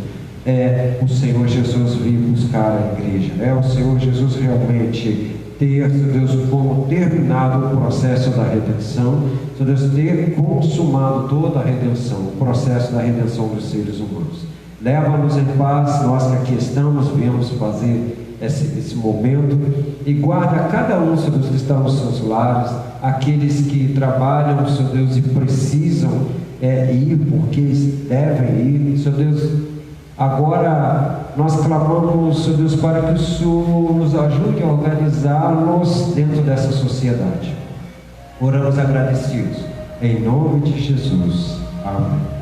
é o Senhor Jesus vir buscar a igreja, é o Senhor Jesus realmente ter, Deus, como terminado o processo da redenção, Deus, ter consumado toda a redenção, o processo da redenção dos seres humanos. Leva-nos em paz, nós que aqui estamos, viemos fazer esse momento, e guarda cada um, Senhor Deus, que está nos seus lares, aqueles que trabalham, Senhor Deus, e precisam ir porque devem ir, Senhor Deus. Agora nós clamamos, Senhor Deus, para que o Senhor nos ajude a organizá-los dentro dessa sociedade. Oramos agradecidos, em nome de Jesus. Amém.